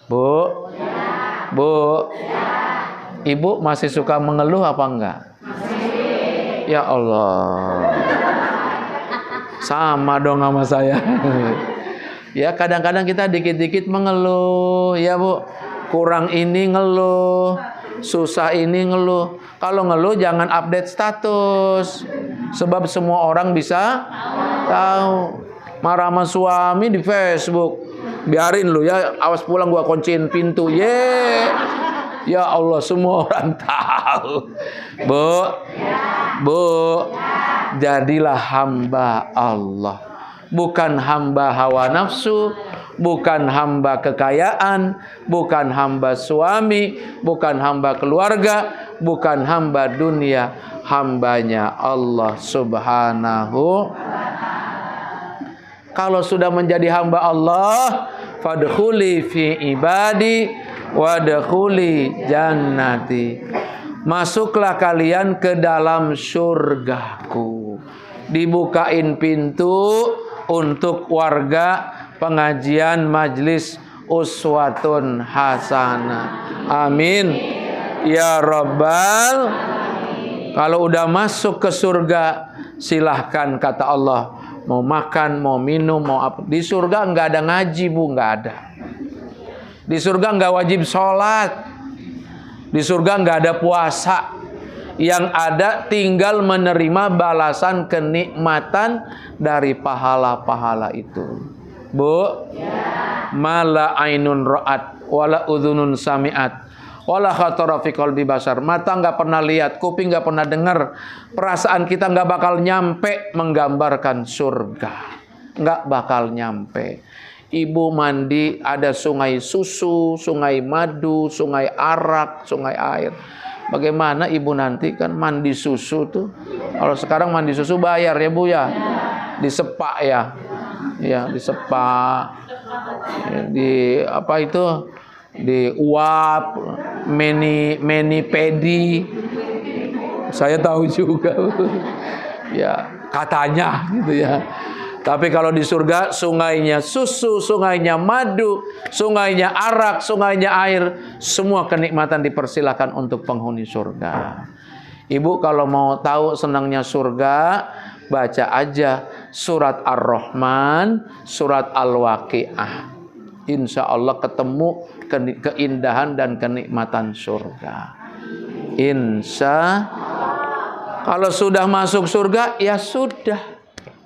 Bu, Ibu masih suka mengeluh apa enggak? Ya Allah. Sama dong sama saya. Ya kadang-kadang kita dikit-dikit mengeluh, ya Bu. Kurang ini ngeluh, susah ini ngeluh. Kalau ngeluh jangan update status. Sebab semua orang bisa tahu. Marah sama suami di Facebook. Biarin lu ya, awas pulang gua kunciin pintu. Ya Allah, semua orang tahu. Bu, jadilah hamba Allah. Bukan hamba hawa nafsu, bukan hamba kekayaan, bukan hamba suami, bukan hamba keluarga, bukan hamba dunia, hambanya Allah Subhanahu. Kalau sudah menjadi hamba Allah, fadkhuli fi ibadi wadkhuli jannati. Masuklah kalian ke dalam surgaku. Dibukain pintu untuk warga pengajian majlis uswatun hasanah. Amin. Ya Rabbal. Kalau udah masuk ke surga, silahkan kata Allah. Mau makan, mau minum, mau apa. Di surga nggak ada ngaji, Bu, nggak ada. Di surga nggak wajib sholat. Di surga nggak ada puasa. Yang ada tinggal menerima balasan kenikmatan dari pahala-pahala itu. Bu, mala ainun ra'at, wala udhunun sami'at, wala khatara fi qalbi basar. Mata nggak pernah lihat, kuping nggak pernah dengar, perasaan kita nggak bakal nyampe menggambarkan surga. Nggak bakal nyampe. Ibu mandi, ada sungai susu, sungai madu, sungai arak, sungai air. Bagaimana ibu nanti kan mandi susu tuh? Kalau sekarang mandi susu bayar ya Bu ya, disepak ya, ya disepak, ya, di apa itu, di uap, meni pedi. Saya tahu juga, ya katanya gitu ya. Tapi kalau di surga sungainya susu, sungainya madu, sungainya arak, sungainya air, semua kenikmatan dipersilakan untuk penghuni surga. Ibu kalau mau tahu senangnya surga, baca aja surat Ar-Rahman, surat Al-Waqiah. Insya Allah ketemu keindahan dan kenikmatan surga. Insya Allah. Kalau sudah masuk surga, ya sudah.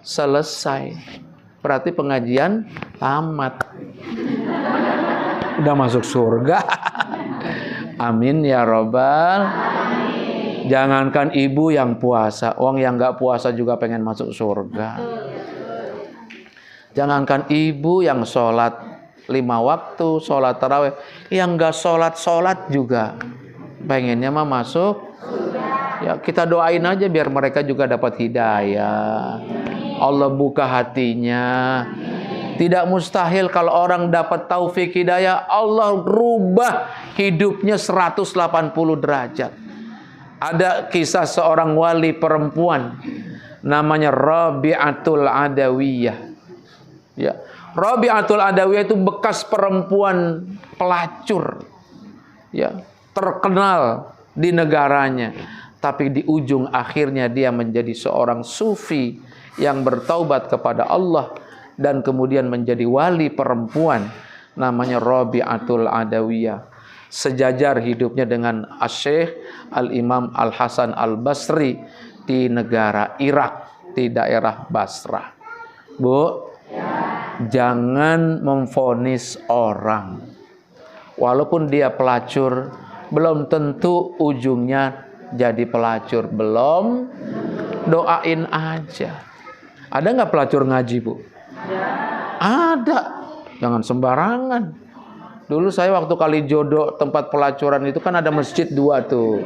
Selesai. Berarti pengajian tamat. Udah masuk surga. Amin ya Rabbal. Jangankan ibu yang puasa, orang yang gak puasa juga pengen masuk surga. Jangankan ibu yang sholat 5 waktu, sholat tarawih, yang gak sholat juga pengennya mah masuk. Ya kita doain aja biar mereka juga dapat hidayah. Allah buka hatinya. Tidak mustahil kalau orang dapat taufik hidayah, Allah rubah hidupnya 180 derajat. Ada kisah seorang wali perempuan namanya Rabi'atul Adawiyah. Ya, Rabi'atul Adawiyah itu bekas perempuan pelacur. Ya, terkenal di negaranya. Tapi di ujung akhirnya dia menjadi seorang sufi yang bertaubat kepada Allah dan kemudian menjadi wali perempuan namanya Rabi'atul Adawiyah. Sejajar hidupnya dengan Asy-Syaikh Al-Imam Al-Hasan Al-Basri di negara Irak, di daerah Basrah. Bu, jangan memvonis orang. Walaupun dia pelacur, belum tentu ujungnya jadi pelacur. Belum, doain aja. Ada nggak pelacur ngaji, Bu? Ada. Jangan sembarangan. Dulu saya waktu Kalijodo tempat pelacuran itu kan ada masjid 2 tuh.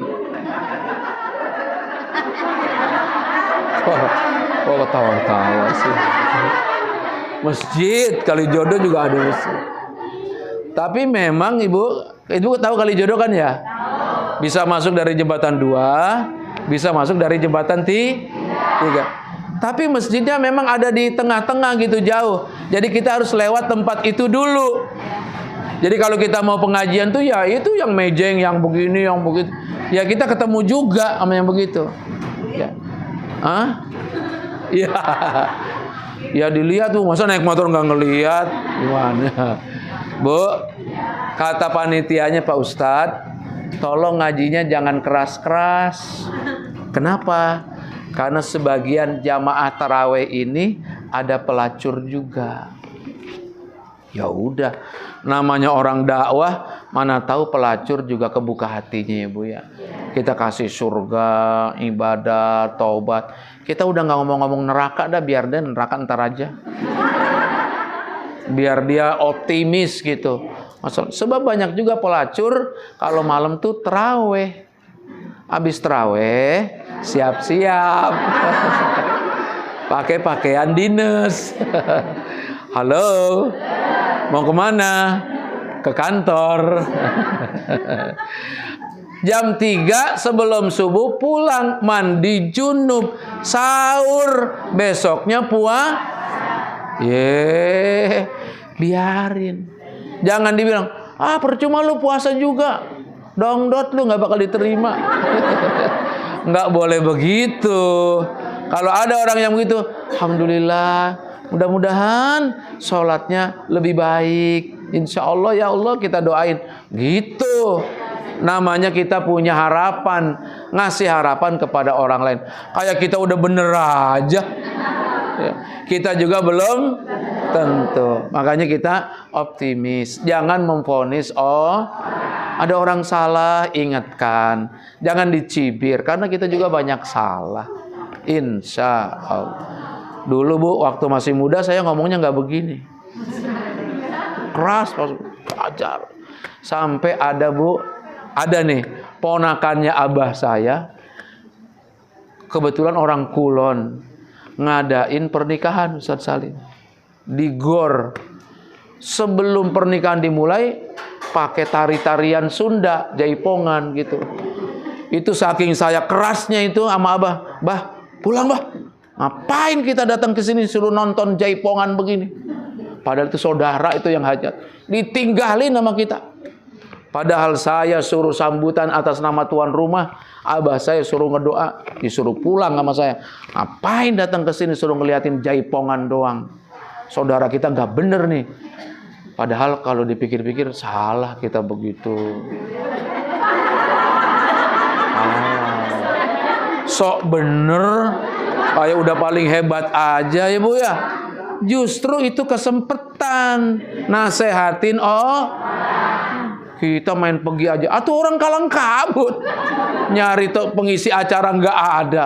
Oh, ketawa-tawa sih. Masjid Kalijodo juga ada masjid. Tapi memang Ibu tahu Kalijodo kan ya? Bisa masuk dari jembatan 2, bisa masuk dari jembatan 3. Tapi masjidnya memang ada di tengah-tengah gitu jauh. Jadi kita harus lewat tempat itu dulu. Jadi kalau kita mau pengajian tuh ya itu yang mejeng, yang begini, yang begitu. Ya kita ketemu juga sama yang begitu. Ya. Hah? Ya. Ya dilihat tuh, masa naik motor nggak ngelihat? Gimana? Bu, kata panitianya Pak Ustadz, tolong ngajinya jangan keras-keras. Kenapa? Karena sebagian jamaah tarawih ini ada pelacur juga. Ya udah, namanya orang dakwah, mana tahu pelacur juga kebuka hatinya ya Bu ya. Kita kasih surga, ibadah, taubat. Kita udah nggak ngomong-ngomong neraka dah, biar dia neraka ntar aja. Biar dia optimis gitu. Sebab banyak juga pelacur kalau malam tuh tarawih. Habis tarawih, siap-siap. Pakai pakaian dinas. Halo, mau kemana? Ke kantor. Jam 3 sebelum subuh pulang, mandi junub, sahur, besoknya biarin. Jangan dibilang, percuma lu puasa juga, dongdot lu nggak bakal diterima. Nggak boleh begitu. Kalau ada orang yang begitu, alhamdulillah, mudah-mudahan sholatnya lebih baik. Insya Allah ya Allah kita doain. Gitu. Namanya kita punya harapan, ngasih harapan kepada orang lain. Kayak kita udah bener aja. Ya, kita juga belum tentu. Makanya kita optimis. Jangan memvonis, ada orang salah, ingatkan. Jangan dicibir, karena kita juga banyak salah. Insya Allah. Dulu Bu, waktu masih muda saya ngomongnya nggak begini. Keras, ajar. Sampai ada Bu, ada nih ponakannya abah saya. Kebetulan orang Kulon. Ngadain pernikahan Ustaz Salim. Di gor. Sebelum pernikahan dimulai, pakai tari-tarian Sunda, jaipongan gitu. Itu saking saya kerasnya itu sama abah. Bah, pulang bah. Ngapain kita datang ke sini suruh nonton jaipongan begini? Padahal itu saudara itu yang hajat. Ditinggalin sama kita. Padahal saya suruh sambutan atas nama tuan rumah. Abah saya suruh ngedoa. Disuruh pulang sama saya. Ngapain datang ke sini suruh ngeliatin jaipongan doang? Saudara kita nggak bener nih. Padahal kalau dipikir-pikir salah kita begitu. Sok bener. Kayak udah paling hebat aja ya Bu ya. Justru itu kesempatan. Nasehatin kita main pergi aja. Atau orang kalang kabut. Nyari pengisi acara nggak ada.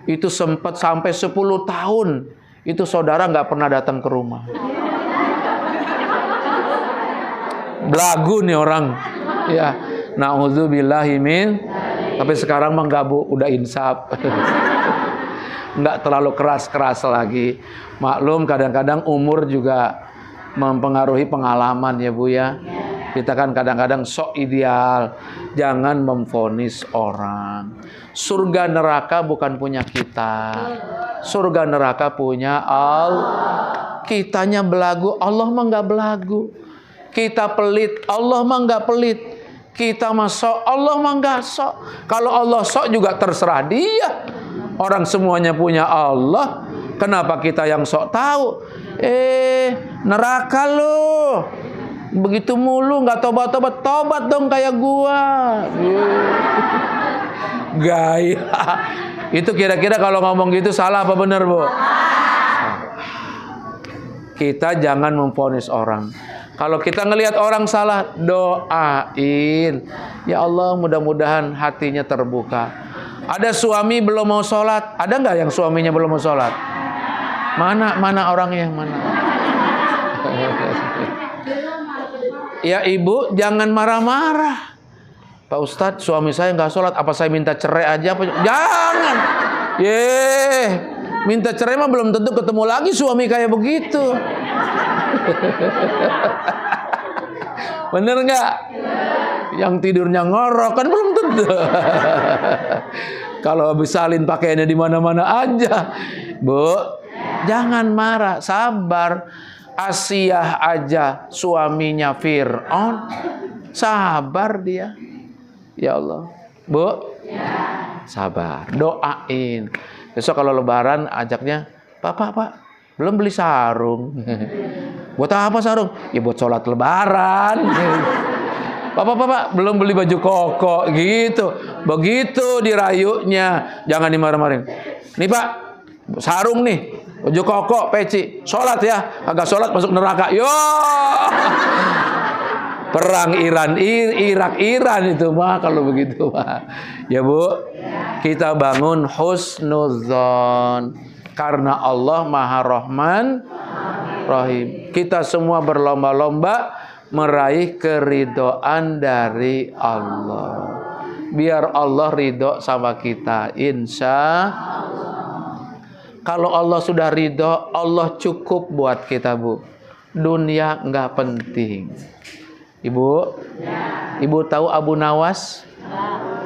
Itu sempat sampai 10 tahun. Itu saudara nggak pernah datang ke rumah. Belagu nih orang. Ya, na'udzubillahi min. Tapi sekarang mah nggak Bu, udah insaf. nggak terlalu keras-keras lagi. Maklum kadang-kadang umur juga mempengaruhi pengalaman ya Bu ya. Kita kan kadang-kadang sok ideal. Jangan memvonis orang. Surga neraka bukan punya kita. Surga neraka punya Allah. Kitanya belagu, Allah mah nggak belagu. Kita pelit, Allah mah nggak pelit. Kita mah sok, Allah mah nggak sok. Kalau Allah sok juga terserah Dia. Orang semuanya punya Allah. Kenapa kita yang sok tahu? Neraka lo. Begitu mulu nggak tobat-tobat, tobat dong kayak gua. Gaya. Itu kira-kira kalau ngomong gitu salah apa benar, Bu? Kita jangan memvonis orang. Kalau kita ngelihat orang salah, doain. Ya Allah, mudah-mudahan hatinya terbuka. Ada suami belum mau sholat. Ada nggak yang suaminya belum mau sholat? Mana orangnya? Mana? Ya ibu, jangan marah-marah. Pak Ustadz, suami saya nggak sholat. Apa saya minta cerai aja? Jangan. Minta cerai mah belum tentu ketemu lagi suami kayak begitu. Bener nggak? Yang tidurnya ngorok kan belum tentu. Kalau habis salin pakaiannya di mana-mana aja. Bu, jangan marah, sabar. Asiyah aja suaminya Fir'aun, sabar dia. Ya Allah, Bu, sabar, doain. Besok kalau lebaran ajaknya, Pak, belum beli sarung. Buat apa sarung? Ya buat sholat lebaran. Pak, belum beli baju koko gitu. Begitu dirayunya, jangan dimarah-marahin. Nih Pak, sarung nih, baju koko, peci, sholat ya. Agak sholat masuk neraka. Yo, perang Irak-Iran itu mah kalau begitu mah. Ya Bu, kita bangun husnudzon karena Allah Maha Rahman Rahim. Kita semua berlomba-lomba meraih keridhaan dari Allah. Biar Allah ridho sama kita, insya Allah. Kalau Allah sudah ridho, Allah cukup buat kita, Bu. Dunia nggak penting. Ibu, Ibu tahu Abu Nawas?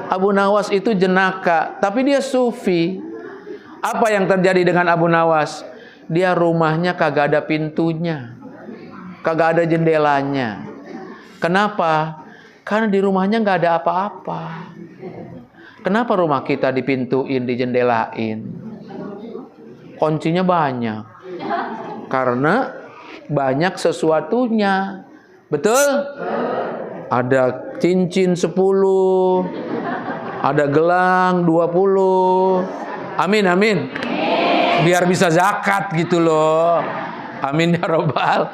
Abu Nawas itu jenaka, tapi dia sufi. Apa yang terjadi dengan Abu Nawas? Dia rumahnya kagak ada pintunya, kagak ada jendelanya. Kenapa? Karena di rumahnya nggak ada apa-apa. Kenapa rumah kita dipintuin, dijendelain? Kuncinya banyak. Karena banyak sesuatunya. Betul? Ada cincin 10, ada gelang 20. Amin. Biar bisa zakat gitu loh. Amin ya robbal.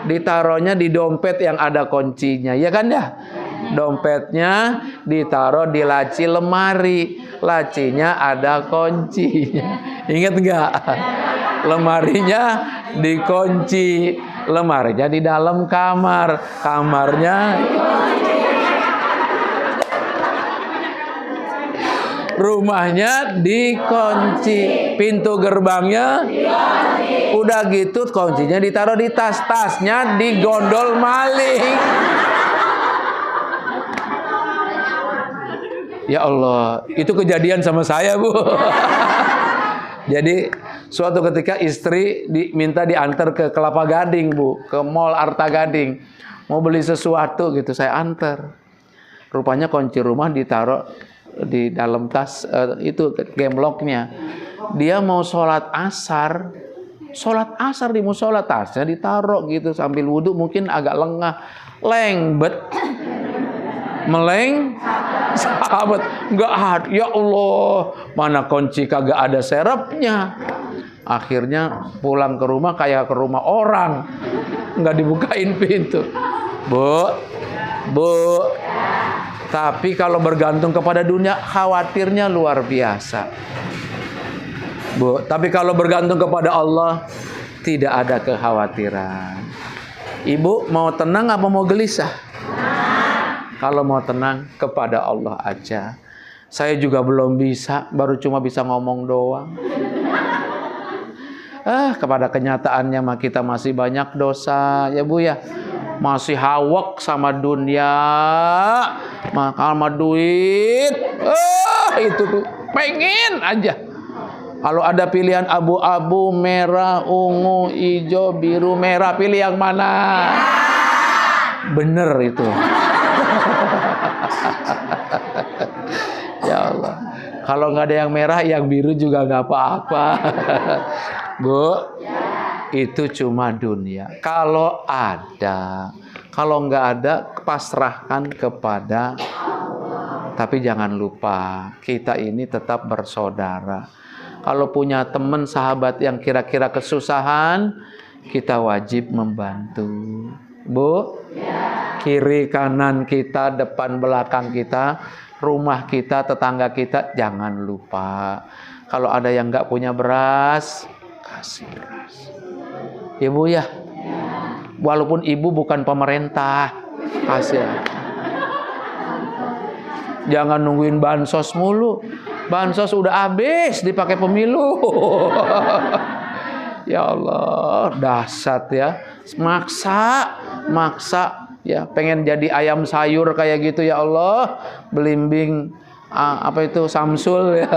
Ditaruhnya di dompet yang ada kuncinya, ya kan ya? Dompetnya ditaruh di laci lemari, lacinya ada kuncinya. Ingat nggak? Lemarinya dikunci, lemarinya di dalam kamar, kamarnya rumahnya dikunci, pintu gerbangnya dikunci. Udah gitu kuncinya ditaruh di tas, tasnya digondol maling. Ya Allah, itu kejadian sama saya, Bu. Jadi suatu ketika istri diminta diantar ke Kelapa Gading, Bu, ke Mall Arta Gading, mau beli sesuatu gitu, saya antar. Rupanya kunci rumah ditaruh di dalam tas itu gembloknya. Dia mau sholat asar di musola, tasnya ditaruh gitu sambil wudhu, mungkin agak lengah, lengbet, meleng, sahabat nggak ada. Ya Allah, mana kunci kagak ada serepnya. Akhirnya pulang ke rumah kayak ke rumah orang, nggak dibukain pintu. Bu. Tapi kalau bergantung kepada dunia, khawatirnya luar biasa. Bu, tapi kalau bergantung kepada Allah, tidak ada kekhawatiran. Ibu mau tenang apa mau gelisah? Kalau mau tenang, kepada Allah aja. Saya juga belum bisa, baru cuma bisa ngomong doang. Kepada kenyataannya mah kita masih banyak dosa ya Bu ya. Masih hawak sama dunia, sama duit. Itu tuh pengen aja. Kalau ada pilihan abu-abu, merah, ungu, hijau, biru, merah, pilih yang mana? Bener itu. Ya Allah. Kalau nggak ada yang merah, yang biru juga nggak apa-apa. Bu, itu cuma dunia. Kalau ada, kalau nggak ada, pasrahkan kepada. Tapi jangan lupa, kita ini tetap bersaudara. Kalau punya teman sahabat yang kira-kira kesusahan, kita wajib membantu. Bu, kiri kanan kita, depan belakang kita, rumah kita, tetangga kita, jangan lupa. Kalau ada yang nggak punya beras, kasih beras. Ya Bu ya. Walaupun ibu bukan pemerintah, kasih. Jangan nungguin bansos mulu. Bansos udah habis dipakai pemilu. Ya Allah, dahsyat ya. Maksa ya, pengen jadi ayam sayur kayak gitu ya Allah. Belimbing apa itu Samsul ya.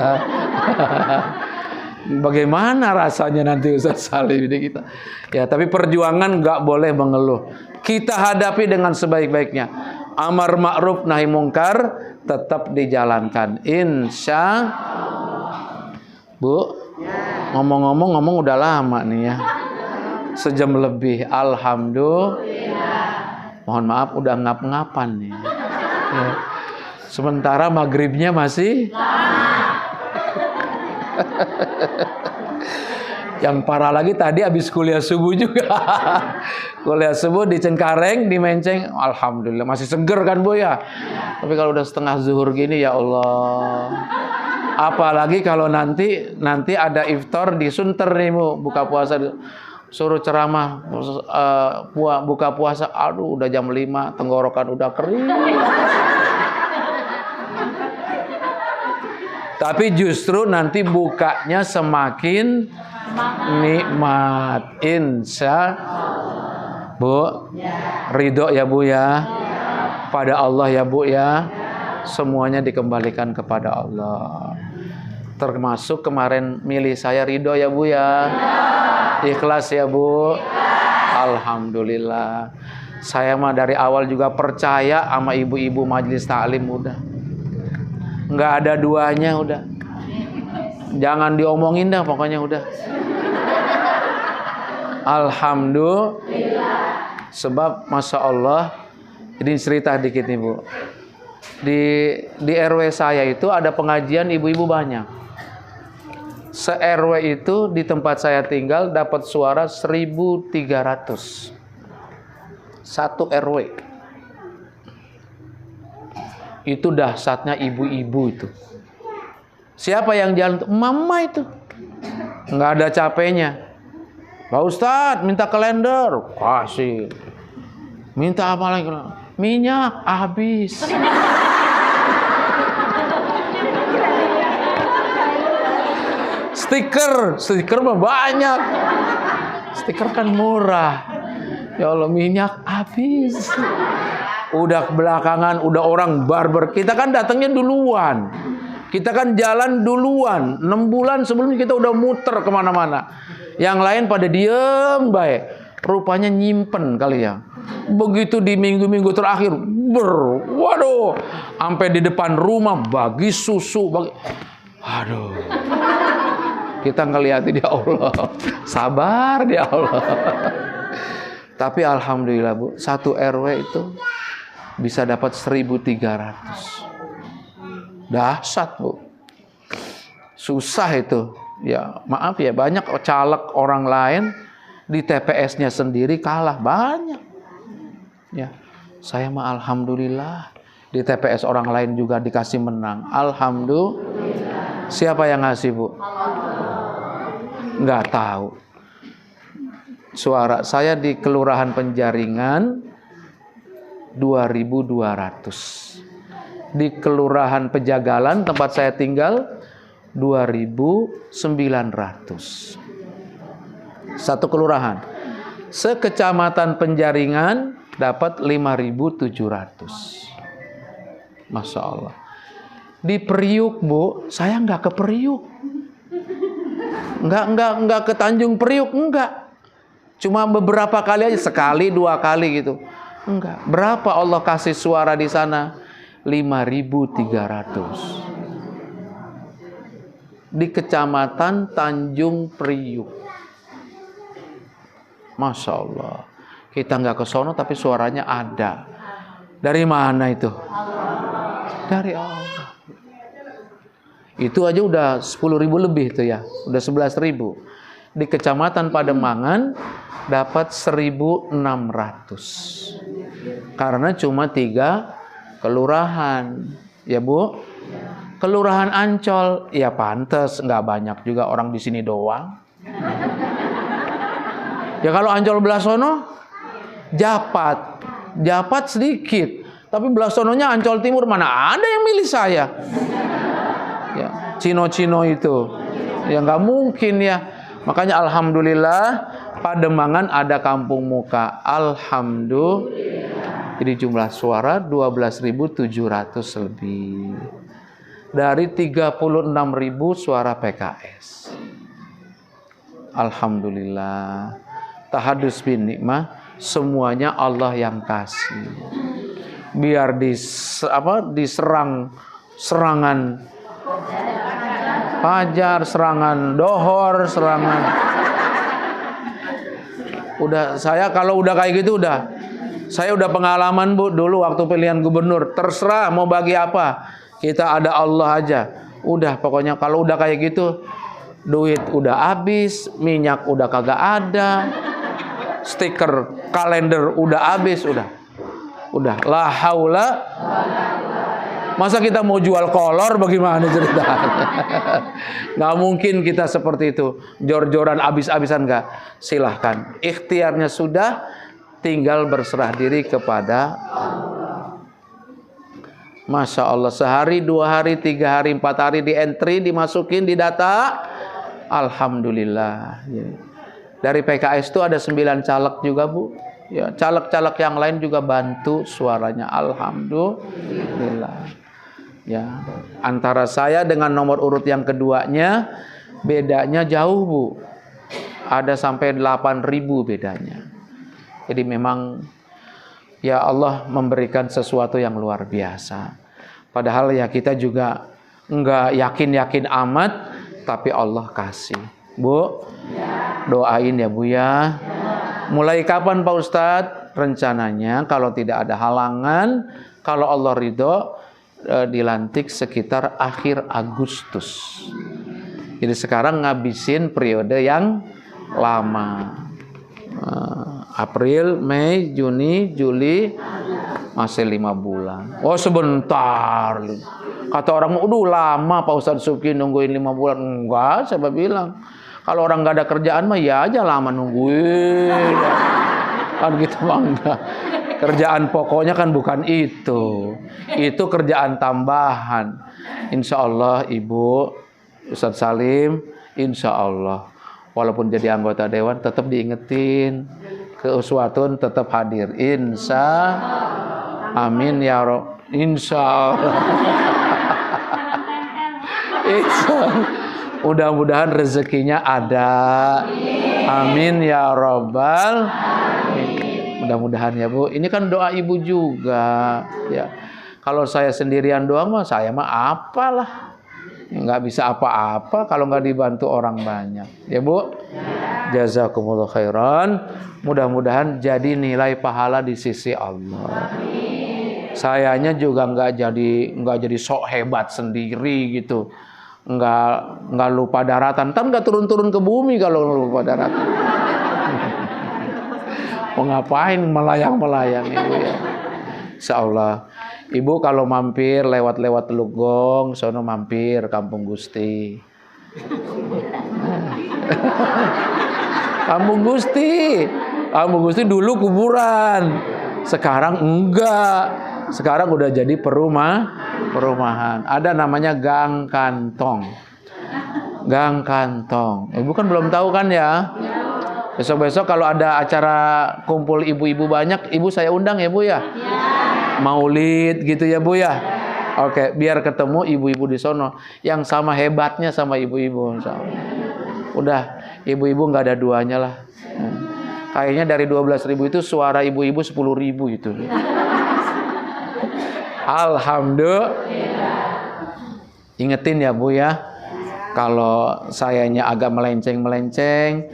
Bagaimana rasanya nanti Ustaz Salim ini kita. Ya, tapi perjuangan nggak boleh mengeluh. Kita hadapi dengan sebaik-baiknya. Amar ma'ruf nahi mungkar tetap dijalankan. Insya Bu, ngomong udah lama nih ya. Sejam lebih. Alhamdulillah. Mohon maaf udah ngap-ngapan nih. Ya. Sementara maghribnya masih Yang parah lagi tadi habis kuliah subuh juga. Kuliah subuh di Cengkareng, di Menceng. Alhamdulillah masih seger kan Bu ya. Tapi kalau udah setengah zuhur gini ya Allah. Apalagi kalau nanti ada iftar di Sunter nih Bu, buka puasa suruh ceramah buka puasa. Aduh udah jam 5, tenggorokan udah kering. Tapi justru nanti bukanya semakin nikmat. Insya Bu, ridho ya Bu ya, pada Allah ya Bu ya. Semuanya dikembalikan kepada Allah. Termasuk kemarin milih saya ridho ya Bu ya. Ikhlas ya Bu. Alhamdulillah. Saya mah dari awal juga percaya sama ibu-ibu majelis taklim udah. Nggak ada duanya udah. Jangan diomongin dah pokoknya udah. Alhamdulillah. Sebab Masya Allah, ini cerita dikit nih Bu. Di RW saya itu ada pengajian ibu-ibu banyak. Se-RW itu di tempat saya tinggal dapat suara 1.300. Satu RW. Itu dahsyatnya ibu-ibu itu. Siapa yang jalan? Mama itu. Nggak ada capeknya. Pak Ustadz minta kalender. Kasih. Minta apa lagi? Minyak habis. Stiker mah banyak. Stiker kan murah. Ya Allah, minyak habis. Udah belakangan, udah orang barber. Kita kan datangnya duluan. Kita kan jalan duluan. 6 bulan sebelum kita udah muter kemana-mana. Yang lain pada diem baik. Rupanya nyimpen kali ya. Begitu di minggu-minggu terakhir, waduh, sampai di depan rumah bagi susu, aduh. Kita ngeliatin ya Allah, sabar ya Allah. Tapi alhamdulillah Bu, satu RW itu bisa dapat 1.300. Dahsyat Bu. Susah itu. Ya maaf ya, banyak caleg orang lain di TPS-nya sendiri kalah banyak. Ya, saya mah alhamdulillah di TPS orang lain juga dikasih menang. Alhamdulillah. Siapa yang ngasih Bu? Nggak tahu. Suara saya di Kelurahan Penjaringan 2.200. Di Kelurahan Pejagalan tempat saya tinggal 2.900. Satu kelurahan. Sekecamatan Penjaringan dapat 5.700. Masya Allah. Di Priuk, Bu, saya nggak ke Priuk. Nggak ke Tanjung Priuk, enggak. Cuma beberapa kali aja, sekali, 2 kali gitu. Enggak. Berapa Allah kasih suara di sana? 5.300. Di Kecamatan Tanjung Priuk. Masya Allah. Kita nggak ke sono tapi suaranya ada. Dari mana itu? Dari Allah. Itu aja udah 10.000 lebih tuh ya. Udah 11.000. Di Kecamatan Pademangan dapat 1.600. Karena cuma 3 kelurahan. Ya Bu? Kelurahan Ancol, ya pantes, nggak banyak juga orang di sini doang. Ya kalau Ancol belah sono, Japat sedikit. Tapi belah sononya Ancol Timur, mana ada yang milih saya? Ya, Cino-Cino itu, ya nggak mungkin ya. Makanya alhamdulillah Pademangan ada kampung muka. Alhamdulillah. Jadi jumlah suara 12.700 lebih. Dari 36.000 suara PKS. Alhamdulillah. Tahadus bin nikmah, semuanya Allah yang kasih. Biar diserang serangan Fajar, serangan Dohor, serangan. Udah saya kalau udah kayak gitu saya udah pengalaman Bu dulu waktu pilihan gubernur. Terserah mau bagi apa. Kita ada Allah aja. Udah pokoknya kalau udah kayak gitu, duit udah habis, minyak udah kagak ada, stiker kalender udah habis, udah la haula. Masa kita mau jual kolor, bagaimana ceritanya? Nggak mungkin kita seperti itu, jor-joran habis-habisan nggak. Silahkan, ikhtiarnya sudah, tinggal berserah diri kepada Allah. Masya Allah, sehari, 2 hari, 3 hari, 4 hari di entry, dimasukin di data. Alhamdulillah. Dari PKS itu ada 9 caleg juga Bu. Ya, caleg-caleg yang lain juga bantu suaranya. Alhamdulillah. Ya, antara saya dengan nomor urut yang keduanya bedanya jauh Bu. Ada sampai 8.000 bedanya. Jadi memang ya Allah memberikan sesuatu yang luar biasa. Padahal ya kita juga enggak yakin-yakin amat, tapi Allah kasih. Bu, doain ya Bu ya. Mulai kapan Pak Ustadz? Rencananya kalau tidak ada halangan, kalau Allah ridho, dilantik sekitar akhir Agustus. Jadi sekarang ngabisin periode yang lama. April, Mei, Juni, Juli, masih 5 bulan. Oh sebentar. Kata orang, lama Pak Ustadz Subki nungguin 5 bulan. Enggak, saya bilang. Kalau orang nggak ada kerjaan mah ya aja lama nungguin. Kan gitu mah enggak. Kerjaan pokoknya kan bukan itu. Itu kerjaan tambahan. Insya Allah Ibu Ustadz Salim, insya Allah walaupun jadi anggota dewan tetap diingetin, keuswatun tetap hadir. Insya amin ya Rob. Insya Allah. Mudah-mudahan rezekinya ada. Amin ya Rabbal. Mudah-mudahan ya Bu. Ini kan doa Ibu juga. Ya. Kalau saya sendirian doang mah saya mah apalah. Nggak bisa apa-apa kalau nggak dibantu orang banyak. Ya Bu. Jazakumullah khairan. Mudah-mudahan jadi nilai pahala di sisi Allah. Sayanya juga nggak jadi sok hebat sendiri gitu. Nggak lupa daratan. Kan nggak turun-turun ke bumi kalau lupa daratan. Mau ngapain melayang-melayang Ibu ya? Insya Allah Ibu kalau mampir lewat-lewat Teluk Gong, sono mampir Kampung Gusti. Kampung Gusti dulu kuburan, sekarang enggak. Sekarang udah jadi perumahan. Ada namanya Gang Kantong. Gang Kantong. Ibu kan belum tahu kan ya? Besok-besok kalau ada acara kumpul ibu-ibu banyak, ibu saya undang ya Bu ya. Maulid gitu ya Bu ya. Oke, biar ketemu ibu-ibu di sono yang sama hebatnya sama ibu-ibu. Udah, ibu-ibu nggak ada duanya lah. Kayaknya dari 12.000 itu suara ibu-ibu 10.000 itu. Alhamdulillah. Ingetin ya Bu ya. Kalau sayanya agak melenceng-melenceng,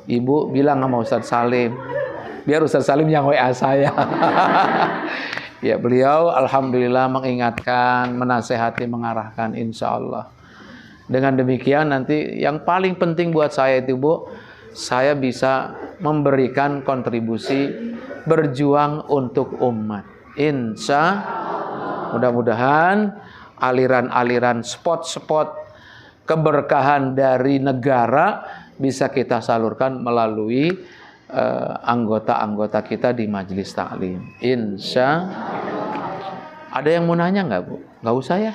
Ibu bilang sama Ustadz Salim. Biar Ustadz Salim yang WA saya. Ya, beliau alhamdulillah mengingatkan, menasehati, mengarahkan, insya Allah. Dengan demikian nanti yang paling penting buat saya itu Bu, saya bisa memberikan kontribusi berjuang untuk umat. Insya mudah-mudahan aliran-aliran spot-spot keberkahan dari negara bisa kita salurkan melalui anggota-anggota kita di majelis taklim. Insya. Ada yang mau nanya nggak Bu? Nggak usah ya.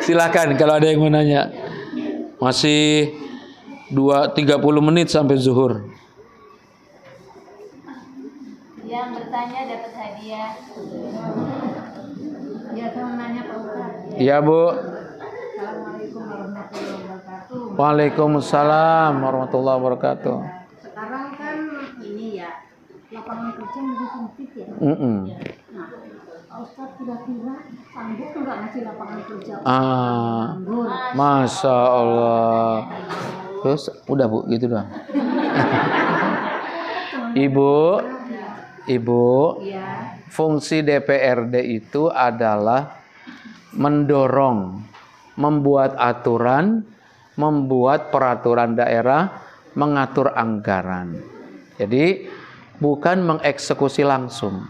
Silakan kalau ada yang mau nanya. Masih 30 menit sampai zuhur. Yang bertanya dapat hadiah. Ya, saya mau nanya Pak Ustadz. Iya Bu. Assalamualaikum warahmatullahi wabarakatuh. Waalaikumsalam warahmatullahi wabarakatuh. Sekarang kan ini ya, lapangan kerja lebih sempit ya. Nah, Pak Ustadz kira-kira sanggup nggak ngasih lapangan kerja? Nganggur. Masya Allah. Terus udah Bu, gitu doang. Ibu, Ya. fungsi DPRD itu adalah mendorong, membuat aturan, membuat peraturan daerah, mengatur anggaran. Jadi bukan mengeksekusi langsung.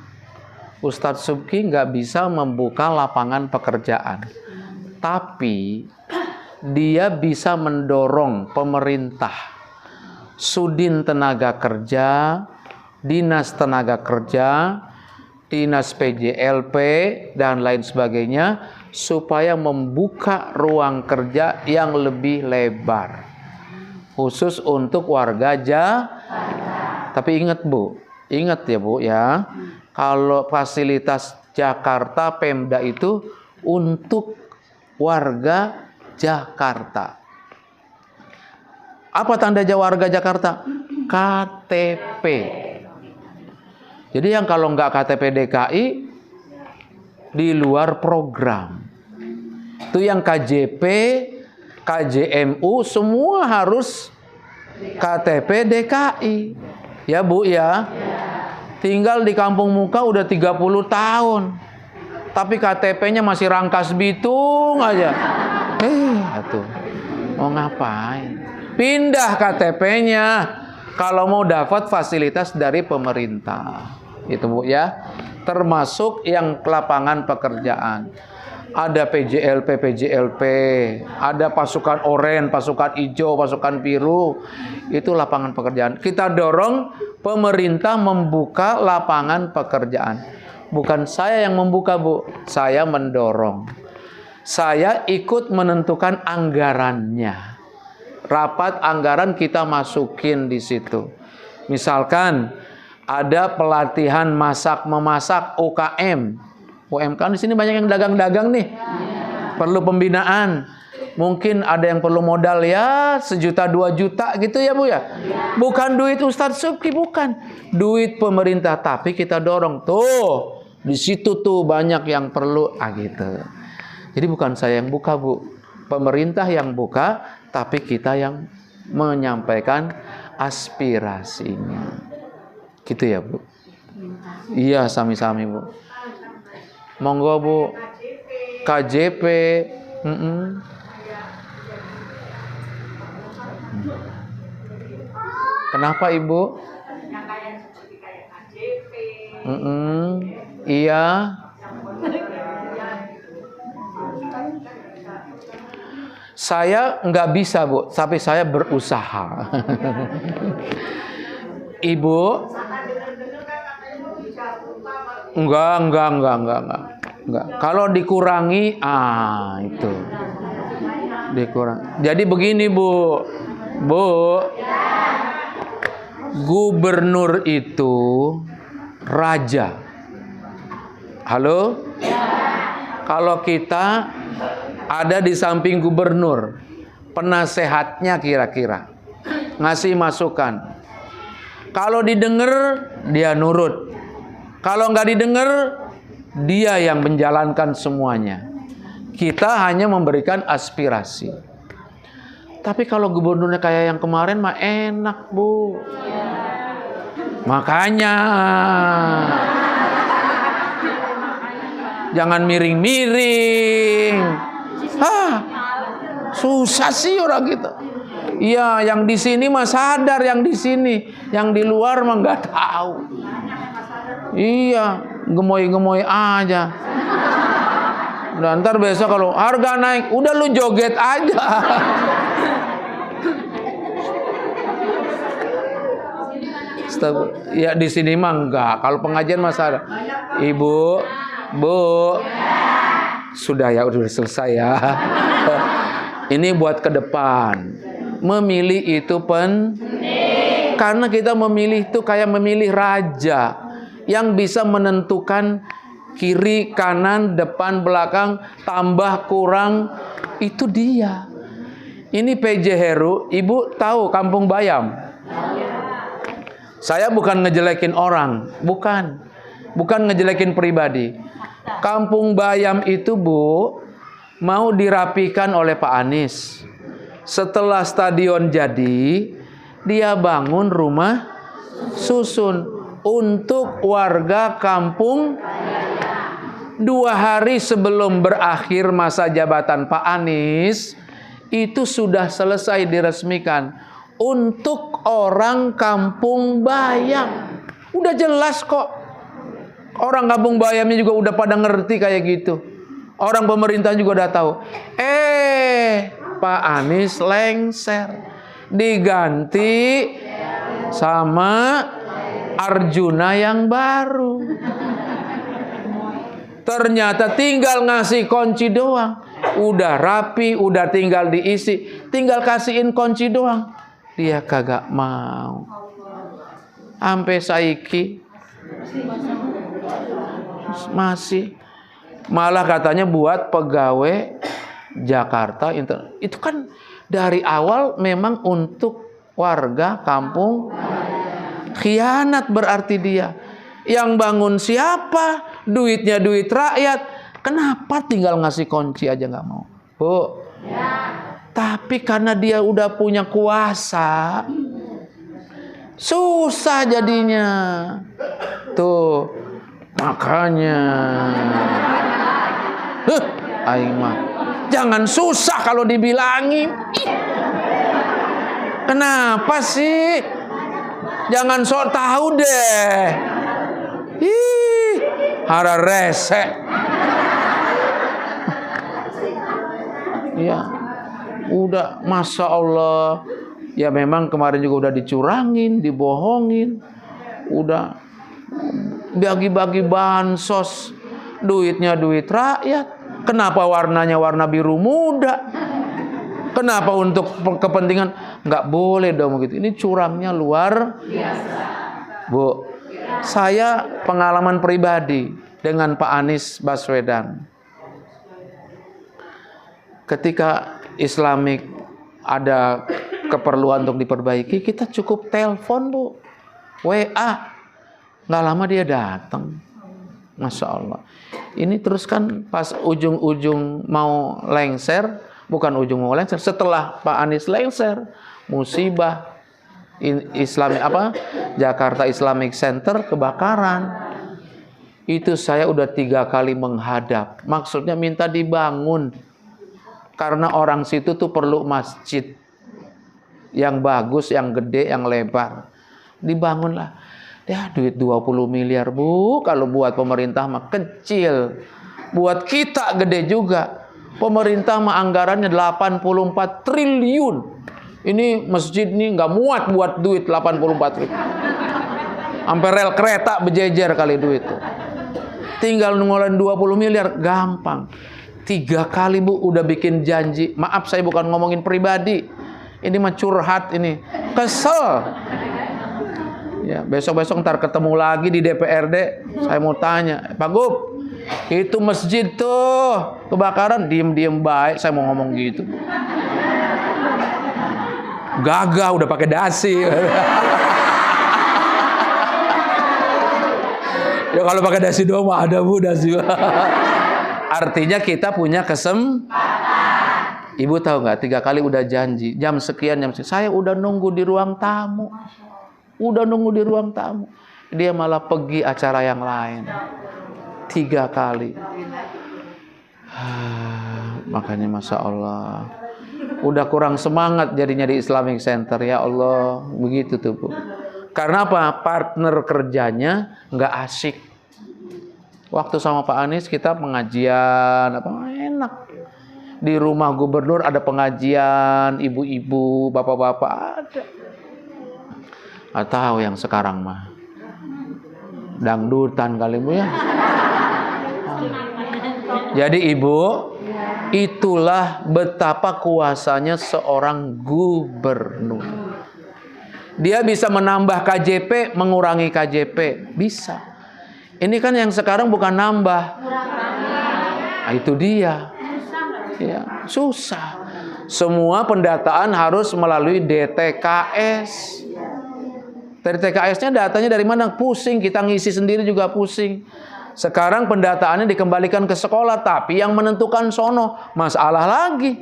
Ustadz Subki nggak bisa membuka lapangan pekerjaan, tapi dia bisa mendorong pemerintah, Sudin Tenaga Kerja, Dinas Tenaga Kerja, Dinas PJLP, dan lain sebagainya, supaya membuka ruang kerja yang lebih lebar, khusus untuk warga Jakarta. Tapi ingat ya Bu ya, kalau fasilitas Jakarta Pemda itu untuk warga Jakarta. Apa tanda warga Jakarta? KTP. Jadi yang kalau nggak KTP DKI di luar program. Itu yang KJP, KJMU semua harus KTP DKI. Ya Bu ya. Tinggal di kampung muka udah 30 tahun. Tapi KTP-nya masih Rangkas Bitung aja. Atuh. Mau ngapain? Pindah KTP-nya kalau mau dapat fasilitas dari pemerintah. Itu Bu ya. Termasuk yang lapangan pekerjaan. Ada PJLP, ada pasukan oranye, pasukan hijau, pasukan biru. Itu lapangan pekerjaan. Kita dorong pemerintah membuka lapangan pekerjaan. Bukan saya yang membuka Bu, saya mendorong. Saya ikut menentukan anggarannya. Rapat anggaran kita masukin di situ. Misalkan ada pelatihan masak-memasak UKM. UMKM di sini banyak yang dagang-dagang nih. Perlu pembinaan. Mungkin ada yang perlu modal ya 1 juta 2 juta gitu ya Bu ya. Bukan duit Ustadz Subki, bukan. Duit pemerintah, tapi kita dorong tuh. Di situ tuh banyak yang perlu gitu. Jadi bukan saya yang buka Bu. Pemerintah yang buka, tapi kita yang menyampaikan aspirasinya. Gitu ya Bu. Iya, sami-sami Bu. Monggo Bu. KJP. Kenapa Ibu? Iya. Saya nggak bisa Bu, tapi saya berusaha. Ibu? Enggak. Kalau dikurangi, itu. Dikurang. Jadi begini Bu, Bu, gubernur itu raja. Halo? Kalau kita ada di samping gubernur, penasehatnya kira-kira ngasih masukan. Kalau didengar, dia nurut. Kalau nggak didengar, dia yang menjalankan semuanya. Kita hanya memberikan aspirasi. Tapi kalau gubernurnya kayak yang kemarin mah enak, Bu. Makanya jangan miring-miring. Susah sih orang gitu. Iya, yang di sini mah sadar, yang di sini, yang di luar mah nggak tahu. Iya, gemoy-gemoy aja. Dan ntar besok kalau harga naik, udah lu joget aja. Ya di sini mah enggak. Kalau pengajian mah sadar. Ibu, Bu, sudah ya, udah selesai ya. Ini buat ke depan. Memilih itu penting. Karena kita memilih itu kayak memilih raja yang bisa menentukan kiri, kanan, depan, belakang, tambah, kurang. Itu dia. Ini PJ Heru. Ibu tahu Kampung Bayam? Saya bukan ngejelekin orang. Bukan ngejelekin pribadi. Kampung Bayam itu, Bu, mau dirapikan oleh Pak Anies. Setelah stadion jadi, dia bangun rumah susun untuk warga kampung. 2 hari sebelum berakhir masa jabatan Pak Anies, itu sudah selesai diresmikan untuk orang Kampung Bayam. Udah jelas kok. Orang Kampung Bayamnya juga udah pada ngerti kayak gitu. Orang pemerintah juga udah tahu. Pak Anies lengser, diganti sama Arjuna yang baru. Ternyata tinggal ngasih kunci doang. Udah rapi, udah tinggal diisi, tinggal kasihin kunci doang. Dia kagak mau. Sampai saiki masih. Malah katanya buat pegawai Jakarta itu kan dari awal memang untuk warga kampung. Khianat berarti dia. Yang bangun siapa? Duitnya duit rakyat. Kenapa tinggal ngasih kunci aja nggak mau? Bu. Tapi karena dia udah punya kuasa, susah jadinya. Tuh, makanya. Aing mah jangan susah kalau dibilangin. Kenapa sih? Jangan sok tahu deh. Hara rese. Ya, udah, Masya Allah. Ya memang kemarin juga udah dicurangin, dibohongin. Udah bagi-bagi bansos. Duitnya duit rakyat. Kenapa warnanya warna biru muda? Kenapa untuk kepentingan? Nggak boleh dong begitu. Ini curangnya luar biasa. Bu, saya pengalaman pribadi dengan Pak Anies Baswedan. Ketika Islamik ada keperluan untuk diperbaiki, kita cukup telepon, Bu. WA. Nggak lama dia datang. Masya Allah. Ini terus kan pas ujung-ujung mau lengser, bukan ujung mau lengser, setelah Pak Anies lengser, musibah Jakarta Islamic Center kebakaran. Itu saya udah 3 kali menghadap. Maksudnya minta dibangun. Karena orang situ tuh perlu masjid yang bagus, yang gede, yang lebar. Dibangunlah. Ya duit 20 miliar, Bu. Kalau buat pemerintah mah kecil. Buat kita gede juga. Pemerintah mah anggarannya 84 triliun. Ini masjid ini nggak muat buat duit 84 triliun. Sampai rel kereta berjejer kali duit tuh. Tinggal ngeluarin 20 miliar, gampang. 3 kali, Bu, udah bikin janji. Maaf, saya bukan ngomongin pribadi. Ini mah curhat ini. Kesel. Ya, besok-besok ntar ketemu lagi di DPRD, saya mau tanya, Pak Gub, itu masjid tuh kebakaran, diem baik, saya mau ngomong gitu. Gagah udah pakai dasi. Ya kalau pakai dasi doang mah ada Bu dasi. Artinya kita punya kesempatan. Ibu tahu nggak? 3 kali udah janji, jam sekian. Saya udah nunggu di ruang tamu. Dia malah pergi acara yang lain. 3 kali. Makanya Masya Allah. Udah kurang semangat jadinya di Islamic Center. Ya Allah. Begitu tuh Bu. Karena apa? Partner kerjanya nggak asik. Waktu sama Pak Anies kita pengajian. Enak. Di rumah gubernur ada pengajian. Ibu-ibu, bapak-bapak ada. Atau yang sekarang mah dangdutan kali Bu ya. Jadi Ibu, itulah betapa kuasanya seorang gubernur. Dia bisa menambah KJP, mengurangi KJP, bisa. Ini kan yang sekarang bukan nambah. Nah, itu dia. Ya, susah. Semua pendataan harus melalui DTKS. Dari TKS-nya datanya dari mana? Pusing, kita ngisi sendiri juga pusing. Sekarang pendataannya dikembalikan ke sekolah, tapi yang menentukan sono, masalah lagi.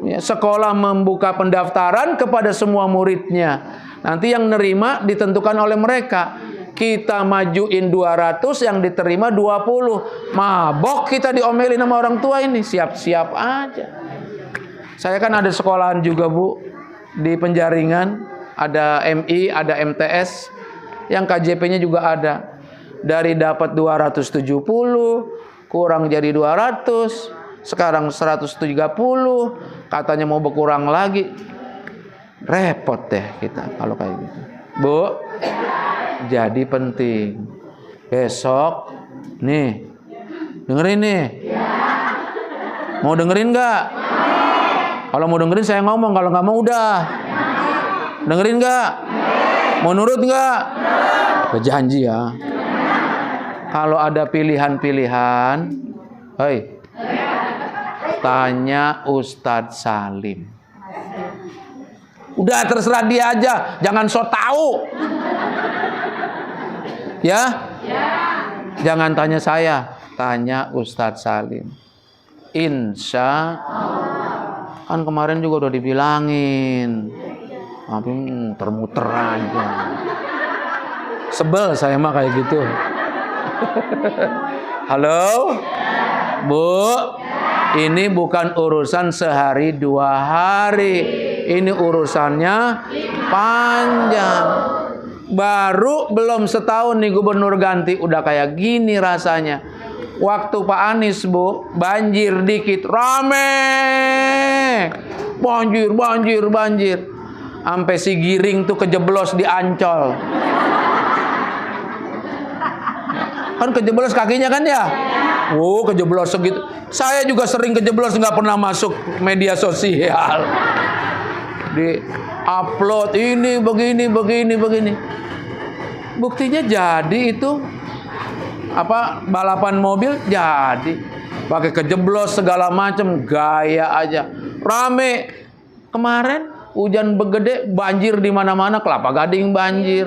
Ya, sekolah membuka pendaftaran kepada semua muridnya. Nanti yang nerima ditentukan oleh mereka. Kita majuin 200, yang diterima 20. Mabok kita diomelin sama orang tua ini, siap-siap aja. Saya kan ada sekolahan juga Bu, di Penjaringan. Ada MI, ada MTS, yang KJP-nya juga ada. Dari dapat 270, kurang jadi 200, sekarang 130, katanya mau berkurang lagi. Repot deh kita kalau kayak gitu. Bu, jadi penting. Besok, nih, dengerin nih. Mau dengerin nggak? Kalau mau dengerin saya ngomong, kalau nggak mau udah. Dengerin nggak? Mau nurut nggak? Berjanji ya. Kalau ada pilihan-pilihan, hei, tanya Ustadz Salim. Udah terserah dia aja, jangan so tahu. Ya? Jangan tanya saya, tanya Ustadz Salim. Insya Allah. Kan kemarin juga udah dibilangin. Tapi muter-muter aja. Sebel saya mah kayak gitu. Halo? Bu, ini bukan urusan sehari 2 hari. Ini urusannya panjang. Baru belum setahun nih gubernur ganti, udah kayak gini rasanya. Waktu Pak Anies Bu, banjir dikit, rame. Banjir. Sampai si Giring tuh kejeblos di Ancol. Kan kejeblos kakinya kan ya? Kejeblos segitu. Saya juga sering kejeblos, nggak pernah masuk media sosial. Di upload ini begini. Buktinya jadi itu balapan mobil jadi. Pakai kejeblos segala macam, gaya aja. Rame. Kemarin hujan begede, banjir di mana-mana, Kelapa Gading banjir,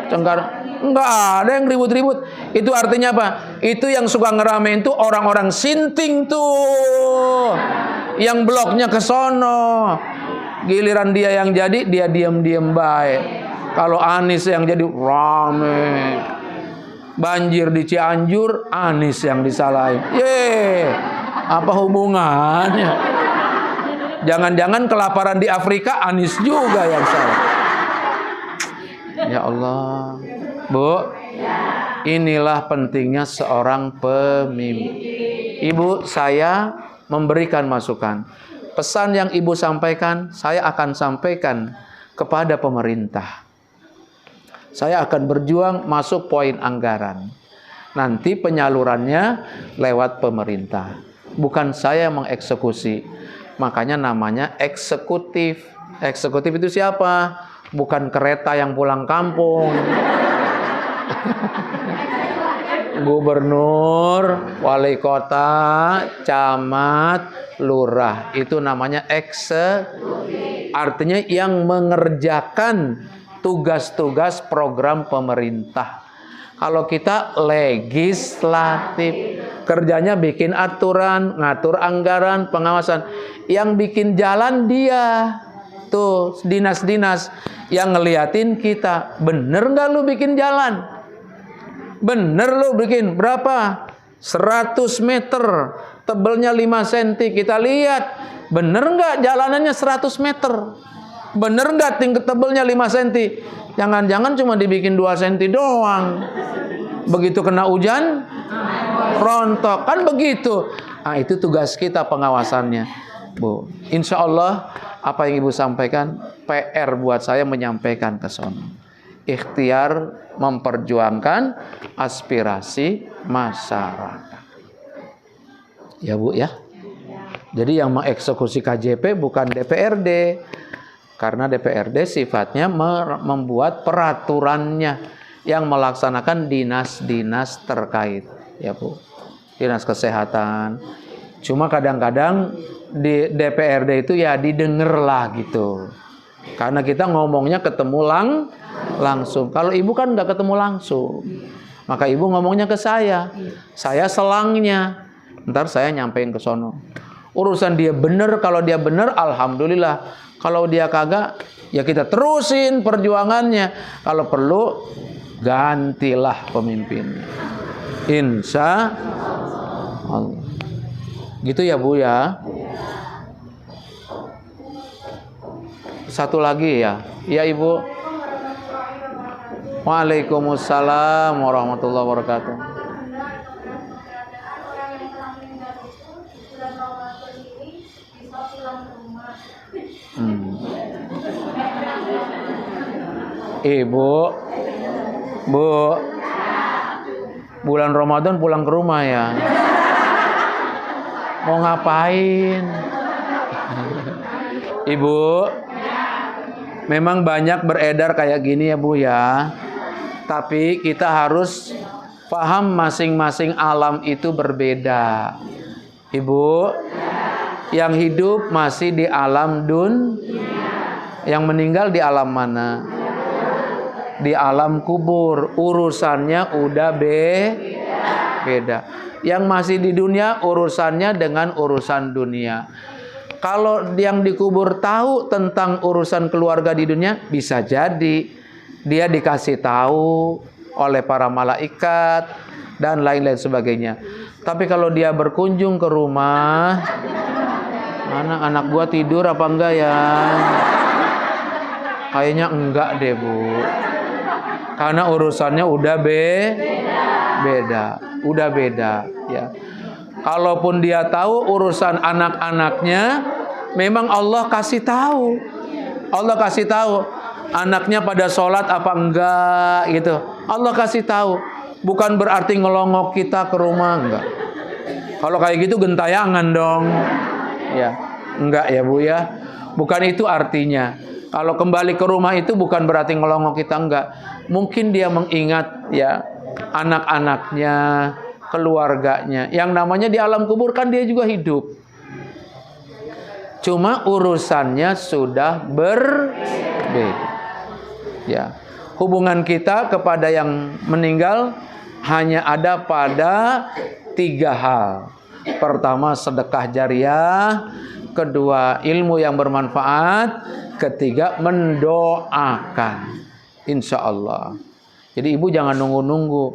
Cengkareng. Enggak ada yang ribut-ribut. Itu artinya apa? Itu yang suka ngeramein tuh orang-orang sinting tuh. Yang bloknya ke sono. Giliran dia yang jadi, dia diam-diam baik. Kalau Anies yang jadi rame. Banjir di Cianjur, Anies yang disalahin. Apa hubungannya? Jangan-jangan kelaparan di Afrika, Anies juga yang salah. Ya Allah. Bu, inilah pentingnya seorang pemimpin. Ibu, saya memberikan masukan. Pesan yang Ibu sampaikan, saya akan sampaikan kepada pemerintah. Saya akan berjuang masuk poin anggaran. Nanti penyalurannya lewat pemerintah. Bukan saya mengeksekusi. Makanya namanya eksekutif. Eksekutif itu siapa? Bukan kereta yang pulang kampung. Gubernur, wali kota, camat, lurah. Itu namanya eksekutif. Artinya yang mengerjakan tugas-tugas program pemerintah. Kalau kita legislatif, kerjanya bikin aturan, ngatur anggaran, pengawasan. Yang bikin jalan dia. Tuh, dinas-dinas yang ngeliatin kita. Bener nggak lu bikin jalan? Bener lu bikin berapa? 100 meter. Tebelnya 5 cm. Kita lihat. Bener nggak jalanannya 100 meter? Bener nggak tebelnya 5 cm? Jangan-jangan cuma dibikin 2 cm doang. Begitu kena hujan, rontok. Kan begitu. Nah, itu tugas kita pengawasannya, Bu. Insya Allah apa yang Ibu sampaikan, PR buat saya menyampaikan ke sono. Ikhtiar memperjuangkan aspirasi masyarakat. Ya Bu ya. Jadi yang mengeksekusi KJP bukan DPRD. Karena DPRD sifatnya membuat peraturannya yang melaksanakan dinas-dinas terkait, ya Bu. Dinas kesehatan. Cuma kadang-kadang di DPRD itu ya didengar lah gitu. Karena kita ngomongnya ketemu langsung. Kalau Ibu kan nggak ketemu langsung. Maka Ibu ngomongnya ke saya. Saya selangnya. Ntar saya nyampein ke sono. Urusan dia bener, kalau dia bener alhamdulillah. Kalau dia kagak, ya kita terusin perjuangannya. Kalau perlu, gantilah pemimpinnya. Insya Allah. Gitu ya Bu ya. Satu lagi ya. Ya Ibu. Waalaikumsalam warahmatullahi wabarakatuh. Ibu, Bu, bulan Ramadan pulang ke rumah ya. Mau ngapain? Ibu, memang banyak beredar kayak gini ya Bu ya. Tapi kita harus paham masing-masing alam itu berbeda. Ibu, yang hidup masih di alam yang meninggal di alam mana? Di alam kubur. Urusannya udah beda. Yang masih di dunia urusannya dengan urusan dunia. Kalau yang dikubur tahu tentang urusan keluarga di dunia, bisa jadi dia dikasih tahu oleh para malaikat dan lain-lain sebagainya. Tapi kalau dia berkunjung ke rumah, mana anak gua tidur apa enggak ya? Kayaknya enggak deh Bu. Karena urusannya udah beda ya. Kalaupun dia tahu urusan anak-anaknya, memang Allah kasih tahu. Allah kasih tahu anaknya pada sholat apa enggak gitu. Allah kasih tahu. Bukan berarti ngelongok kita ke rumah, enggak. Kalau kayak gitu gentayangan dong. Ya, enggak ya Bu ya. Bukan itu artinya. Kalau kembali ke rumah itu bukan berarti ngelongok kita, enggak. Mungkin dia mengingat ya anak-anaknya, keluarganya. Yang namanya di alam kubur kan dia juga hidup. Cuma urusannya sudah berbeda. Ya. Hubungan kita kepada yang meninggal hanya ada pada 3 hal. Pertama, sedekah jariah. Kedua, ilmu yang bermanfaat. Ketiga, mendoakan. Insya Allah. Jadi ibu jangan nunggu-nunggu.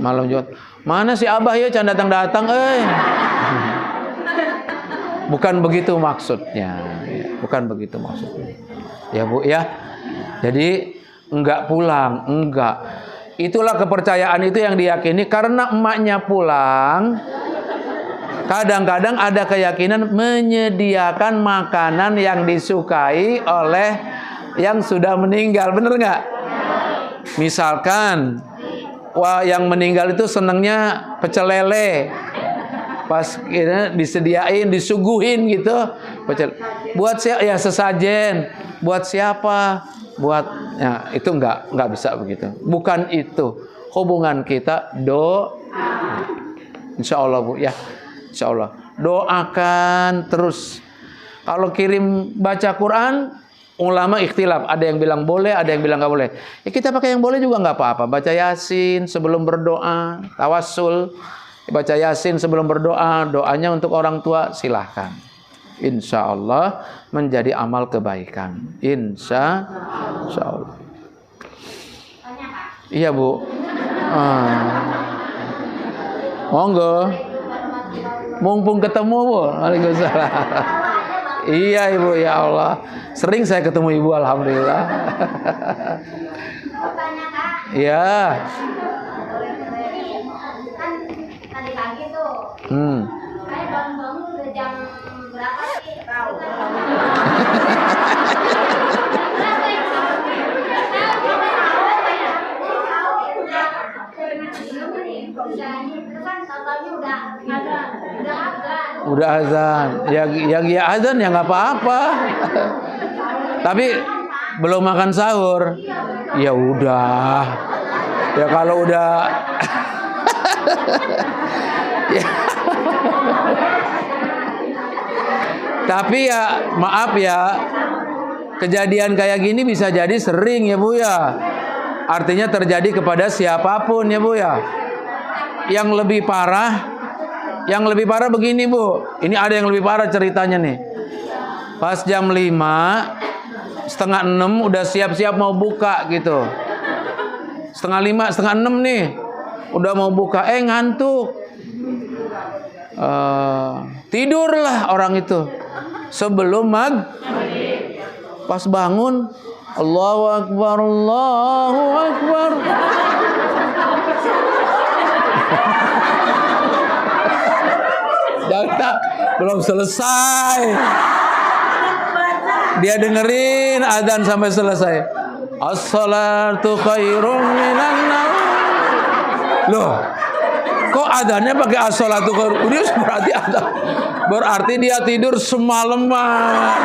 Malam Jumat, mana si Abah ya can datang-datang, Bukan begitu maksudnya. Bukan begitu maksudnya. Ya Bu ya. Jadi enggak pulang, enggak. Itulah kepercayaan itu yang diyakini karena emaknya pulang. Kadang-kadang ada keyakinan menyediakan makanan yang disukai oleh yang sudah meninggal. Bener nggak? Misalkan yang meninggal itu senangnya pecel lele. Pas disediain, disuguhin gitu. Buat siapa? Ya sesajen. Buat siapa? Buat ya, itu enggak bisa begitu. Bukan itu. Hubungan kita insya Allah Bu ya. Insya Allah. Doakan terus. Kalau kirim baca Quran, ulama ikhtilaf. Ada yang bilang boleh, ada yang bilang nggak boleh. Ya kita pakai yang boleh juga nggak apa-apa. Baca Yasin sebelum berdoa, tawassul. Baca Yasin sebelum berdoa, doanya untuk orang tua silahkan. Insya Allah menjadi amal kebaikan. Insya Allah. Iya Bu. Monggo. Mumpung ketemu Bu. Waalaikumsalam. Iya Ibu, ya Allah. Sering saya ketemu Ibu, alhamdulillah. Iya. Tadi pagi tuh. Saya bangun udah jam berapa sih? Tahu. Udah azan. Ya azan ya nggak apa-apa. Tapi belum makan sahur. Ya udah. Ya kalau udah ya. Tapi ya maaf ya, kejadian kayak gini bisa jadi sering ya Bu ya. Artinya terjadi kepada siapapun ya Bu ya. Yang lebih parah begini Bu. Ini ada yang lebih parah ceritanya nih. Pas jam 5, setengah 6 udah siap-siap mau buka gitu. Setengah 5, setengah 6 nih. Udah mau buka, ngantuk. Tidurlah orang itu. Sebelum pas bangun, Allahu Akbar, Allahu Akbar. Jangan, belum selesai. Dia dengerin adzan sampai selesai. As-salatu khairum minan naum. Loh, kok adzannya pakai as-salatu khairum? Dia berarti dia tidur semalaman.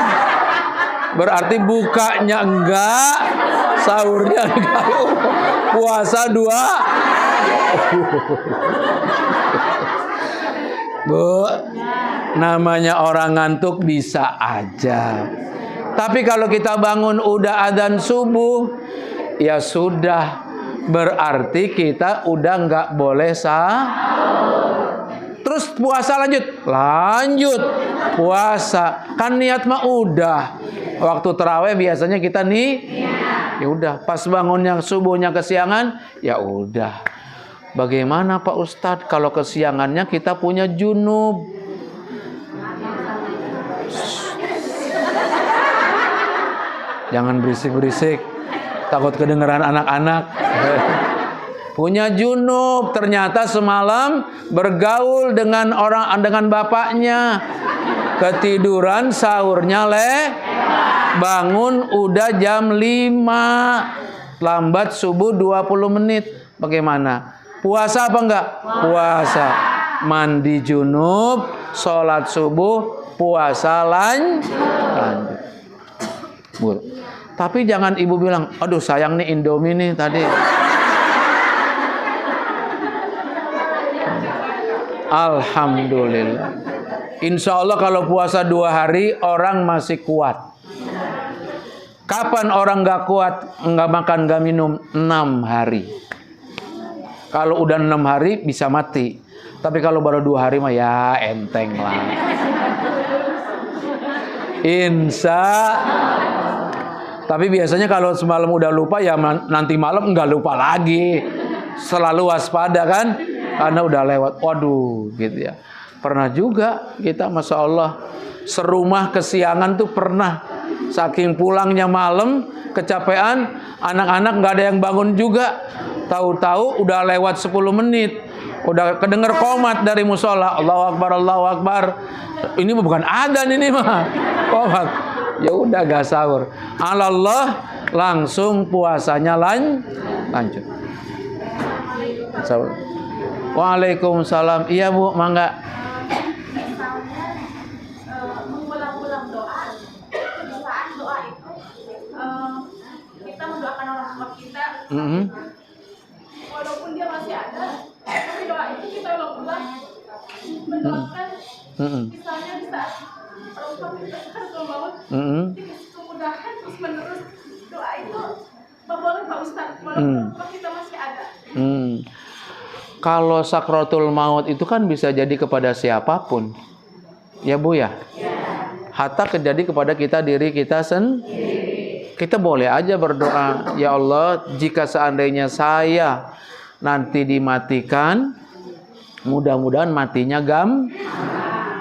Berarti bukanya enggak, sahurnya enggak, puasa 2. Bu, namanya orang ngantuk bisa aja. Tapi kalau kita bangun udah adzan subuh, ya sudah, berarti kita udah nggak boleh terus puasa lanjut puasa. Kan niat mah udah. Waktu tarawih biasanya kita ya udah, pas bangunnya subuhnya kesiangan, ya udah. Bagaimana Pak Ustadz kalau kesiangannya kita punya junub? Jangan berisik-berisik, takut kedengeran anak-anak. Punya junub, ternyata semalam bergaul dengan bapaknya. Ketiduran, sahurnya bangun udah jam 5. Lambat subuh 20 menit. Bagaimana? Puasa apa enggak? Puasa. Mandi junub, sholat subuh, puasa lanjut. Tapi jangan ibu bilang, aduh sayang nih Indomie nih tadi. Alhamdulillah. Insya Allah kalau puasa 2 hari orang masih kuat. Kapan orang gak kuat, gak makan, gak minum? 6 hari. Kalau udah 6 hari bisa mati. Tapi kalau baru 2 hari mah ya enteng lah. Tapi biasanya kalau semalam udah lupa ya nanti malam nggak lupa lagi. Selalu waspada kan, karena udah lewat. Waduh, gitu ya. Pernah juga kita, masya Allah, serumah kesiangan tuh pernah. Saking pulangnya malam, kecapean, anak-anak nggak ada yang bangun juga. Tahu-tahu udah lewat 10 menit. Udah kedenger qomat dari musola. Allahu Akbar, Allahu Akbar. Ini bukan adzan ini mah. Qomat. Ya udah gak sahur. Allah langsung puasanya lanjut. Waalaikumsalam. Iya Bu, mangga. Walaupun dia masih ada, tapi doa itu kita ulang-ulang mendoakan misalnya di saat perempuan kita sakaratul maut, dikasih kemudahan terus menerus doa itu boleh Pak Ustadz walaupun kita masih ada. Kalau sakratul maut itu kan bisa jadi kepada siapapun, ya Bu ya. Hatta terjadi kepada diri kita sendiri. Kita boleh aja berdoa, ya Allah, jika seandainya saya nanti dimatikan, mudah-mudahan matinya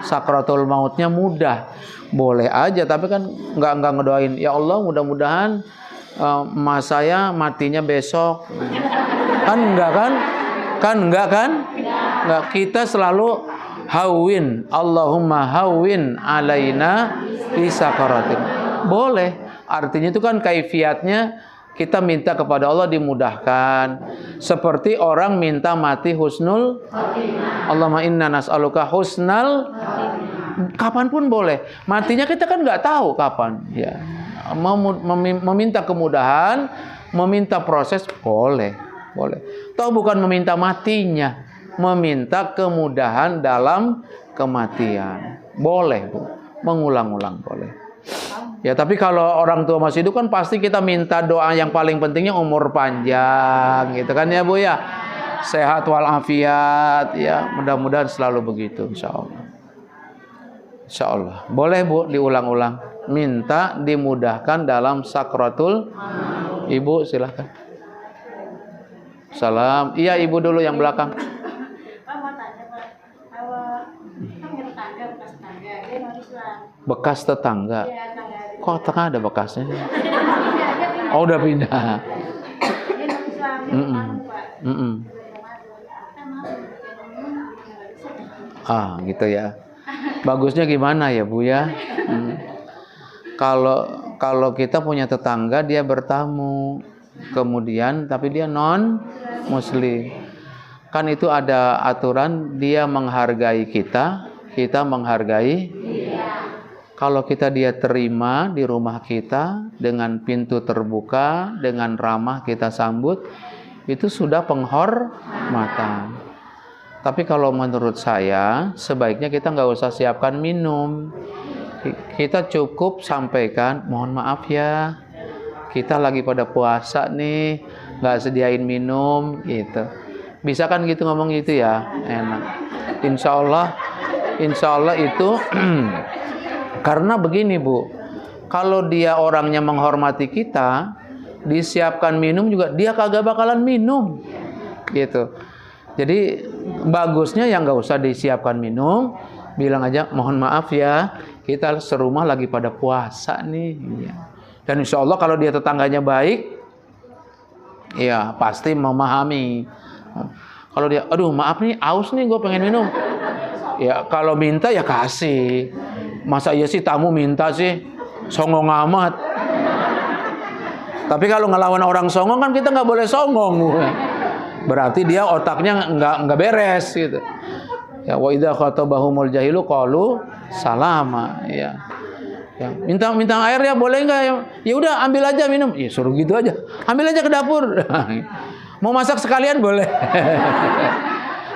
sakratul mautnya mudah. Boleh aja, tapi kan nggak ngedoain, ya Allah, mudah-mudahan emas saya matinya besok. Kan enggak kan? Enggak, kita selalu hawin, Allahumma hawin alaina fi sakaratin. Boleh. Artinya itu kan kaifiatnya kita minta kepada Allah dimudahkan. Seperti orang minta mati husnul khatimah. Allahumma inna nas'aluka husnal khatimah. Kapanpun boleh. Matinya kita kan nggak tahu kapan. Ya. Meminta kemudahan, meminta proses boleh. Toh bukan meminta matinya, meminta kemudahan dalam kematian. Boleh, Bu. Mengulang-ulang boleh. Ya, tapi kalau orang tua masih hidup kan pasti kita minta doa yang paling pentingnya umur panjang, gitu kan ya Bu ya. Sehat walafiat ya, mudah-mudahan selalu begitu insyaallah. Insyaallah. Boleh Bu diulang-ulang. Minta dimudahkan dalam sakratul. Ibu silahkan. Salam. Iya, Ibu dulu yang belakang. Pak mau tanya Pak, kita punya tetangga bekas tetangga, dia non Islam. Bekas tetangga. Iya, tetangga. Kok tengah ada bekasnya? Dia pindah. Oh, udah pindah. Dia non Islam, dia Pak. Ah, gitu ya. Bagusnya gimana ya, Bu ya? Kalau kita punya tetangga dia bertamu, kemudian tapi dia non muslim. Kan itu ada aturan, dia menghargai kita menghargai dia. Kalau dia terima di rumah kita dengan pintu terbuka, dengan ramah kita sambut, itu sudah penghormatan. Tapi kalau menurut saya, sebaiknya kita nggak usah siapkan minum. Kita cukup sampaikan, mohon maaf ya, kita lagi pada puasa nih, nggak sediain minum, gitu. Bisa kan gitu ngomong gitu ya, enak. Insya Allah itu karena begini Bu, kalau dia orangnya menghormati kita, disiapkan minum juga dia kagak bakalan minum, gitu. Jadi bagusnya yang nggak usah disiapkan minum, bilang aja mohon maaf ya, kita serumah lagi pada puasa nih. Dan insya Allah kalau dia tetangganya baik, ya pasti memahami. Kalau dia, aduh maaf nih, aus nih, gue pengen minum. Ya kalau minta ya kasih. Masa iya sih tamu minta sih, songong amat. Tapi kalau ngelawan orang songong kan kita nggak boleh songong. Berarti dia otaknya nggak beres gitu. Ya wa idza khatabahumul jahilu qalu salama ya. Ya, minta air ya boleh nggak ya? Ya udah ambil aja minum. Ya suruh gitu aja. Ambil aja ke dapur. Mau masak sekalian boleh.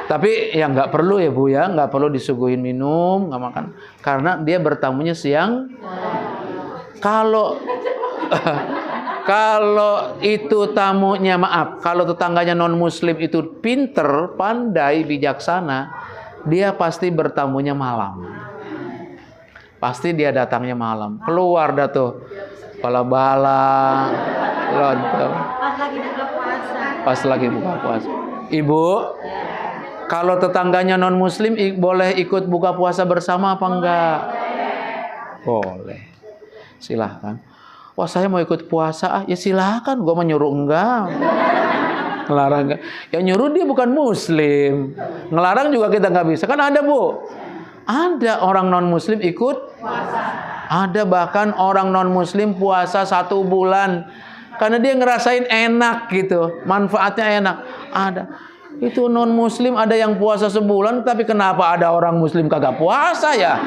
Tapi ya nggak perlu ya Bu ya, nggak perlu disuguhin minum, nggak makan. Karena dia bertamunya siang. Kalau itu tamunya, maaf, kalau tetangganya non muslim itu pinter, pandai, bijaksana, dia pasti bertamunya malam. Pasti dia datangnya malam. Keluar dah tuh bala-bala, lontong. Pas lagi buka puasa. Ibu, kalau tetangganya non muslim boleh ikut buka puasa bersama apa enggak? Boleh. Silahkan. Wah saya mau ikut puasa, ya silahkan. Gue mau nyuruh enggak. Ngelarang enggak. Ya nyuruh dia bukan muslim. Ngelarang juga kita nggak bisa. Kan ada Bu. Ada orang non muslim ikut puasa. Ada bahkan orang non muslim puasa 1 bulan. Karena dia ngerasain enak gitu. Manfaatnya enak. Ada. Itu non muslim ada yang puasa sebulan. Tapi kenapa ada orang muslim kagak puasa ya?